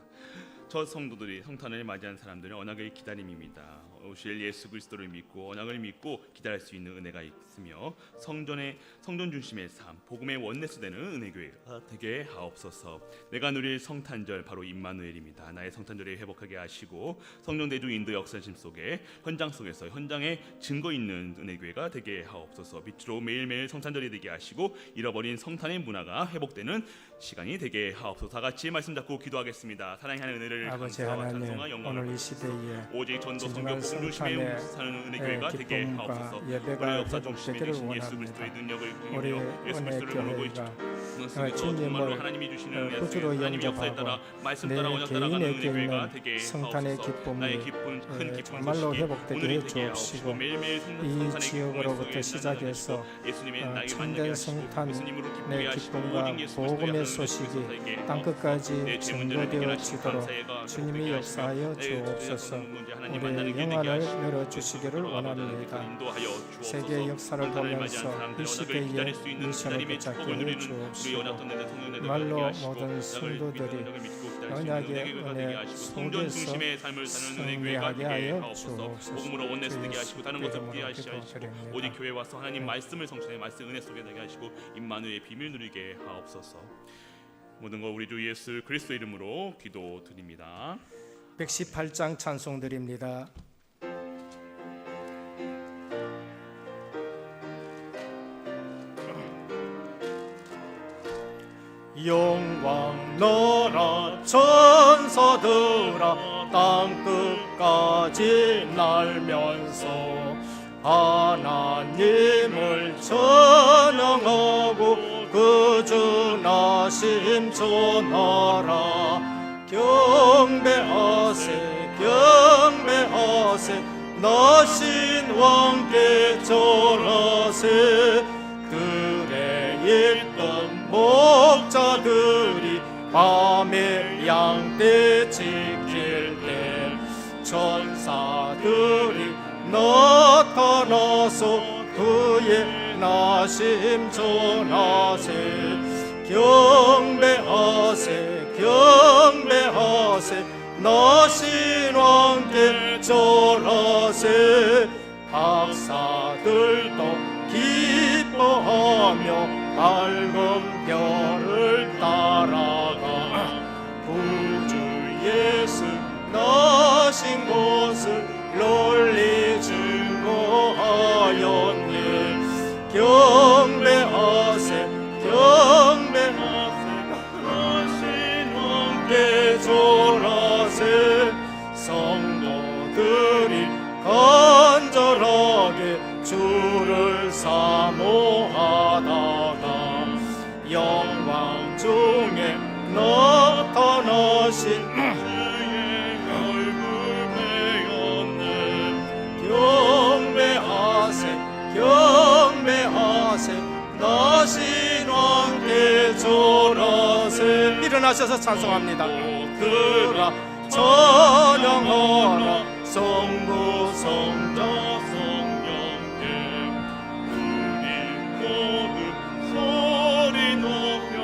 저 성도들이 성탄을 맞이한 사람들은 언약의 기다림입니다. 오실 예수 그리스도를 믿고 언약을 믿고 기다릴 수 있는 은혜가 있으며 성전 중심의 삶, 복음의 원내스 되는 은혜교회가 되게 하옵소서. 내가 누릴 성탄절 바로 임마누엘입니다. 나의 성탄절을 회복하게 하시고 성령 대중 인도 역사심 속에 현장 속에서 현장에 증거 있는 은혜교회가 되게 하옵소서. 빛으로 매일매일 성탄절이 되게 하시고 잃어버린 성탄의 문화가 회복되는 시간이 되게 하옵소서. 다 같이 말씀 잡고 기도하겠습니다. 사랑하는 은혜를 아버지 감사와 하나님, 찬송과 영광을 오늘 이 시대에 오직 전도 진정한 성교 복음 중심에 성탄의 사는 은혜교회가 되게 기쁨과 하옵소서. 예배가 우리 역사 중심에 회복되기를 계신 예수 원합니다. 그리스도의 능력을 우리 경험하며 예수 그리스도를 모르고 은혜교회가 정말로 주님을 하나님이 주시는 은혜 구주로 하나님의 역사에 따라 영접하고 말씀 내 따라 언약 따라가는 개인에게 은혜교회가 있는 되게 성탄의 하옵소서. 기쁨이 나의 기쁨 큰 기쁨 정말로 소식이 회복되게 오늘이 해 되게 하옵시고 주옵시고 매일매일 이 성탄의 지역으로부터 기쁨의 시작해서 예수님의 나에게 참된 만나게 하시고 성탄의 예수님으로 기쁘게 하시고 기쁨과 오직 예수 복음의 그리스도의 소식이 하나님의 땅끝까지 내 죄 문제를 해결하시고 증거되어지도록 감사해가 주님이 회복되게 역사하여 하시며 주옵소서. 하나님 우리의 만나게 되게 영안을 하시고 열어주시기를 원합니다. 인도하여 주옵소서. 세계 역사를 성탄을 맞이한 보면서 사람들, 이 언약을 시대에 기다릴 수 있는 미션을 기다림의 붙잡게 축복을 누리는 해주옵시고 우리 연합 동네들 성령들 말로 되게 하시고 모든 언약을 성도들이 믿고 기다릴 수 있는 언약의 은혜교회가 되게 은혜 하시고 성전 속에서 중심의 삶을 사는 은혜교회가 승리하게 되게 하여 하옵소서. 주옵소서. 복음으로 원내스 되게 하시고 다른 것을 이름으로 되게 하시고 기도드립니다. 오직 교회 와서 하나님 말씀을 성취해 말씀 은혜 속에 되게 하시고 임마누의 비밀 누리게 하옵소서. 모든 것 우리 주 예수 그리스도 이름으로 기도드립니다. 118장 찬송 드립니다. 영광 너라 천사들아 땅끝까지 날면서 하나님을 찬양하고 그주 나심 전하라. 경배하세 경배하세 나신 왕께 절하세. 들에 있던 목자들이 밤에 양떼 지킬 때 천사들이 나타나서 그의 나심 전하세. 경배하세 경배하세 나신 왕께 절하세. 박사들도 기뻐하며 밝은 별을 따라가 구주 예수 나신 곳을 널리 증거하였네. 경배하세 경배하세 나신 왕께 절하세. 성도들이 간절하게 주를 사모하다가 영광 중에 나타나신 주의 얼굴 배웠네. 경배하세 경배하세 나신 왕께 절하세. 일어나셔서 찬송합니다. 들아 찬양하라 성부 성자 성령께 우리 모두 소리 높여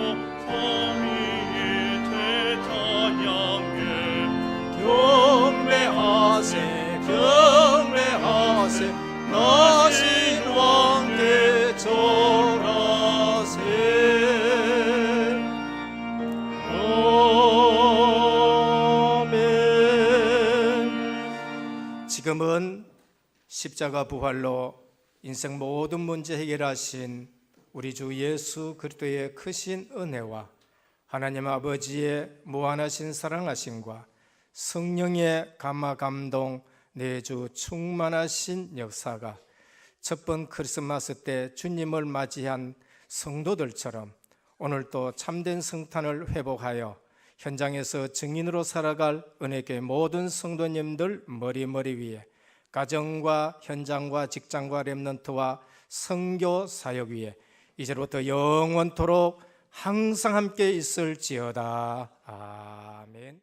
지금은 십자가 부활로 인생 모든 문제 해결하신 우리 주 예수 그리스도의 크신 은혜와 하나님 아버지의 무한하신 사랑하심과 성령의 감화 감동 내주 충만하신 역사가 첫 번 크리스마스 때 주님을 맞이한 성도들처럼 오늘도 참된 성탄을 회복하여 현장에서 증인으로 살아갈 은혜교회 모든 성도님들 머리 위에 가정과 현장과 직장과 렘넌트와 선교 사역 위에 이제부터 영원토록 항상 함께 있을지어다. 아멘.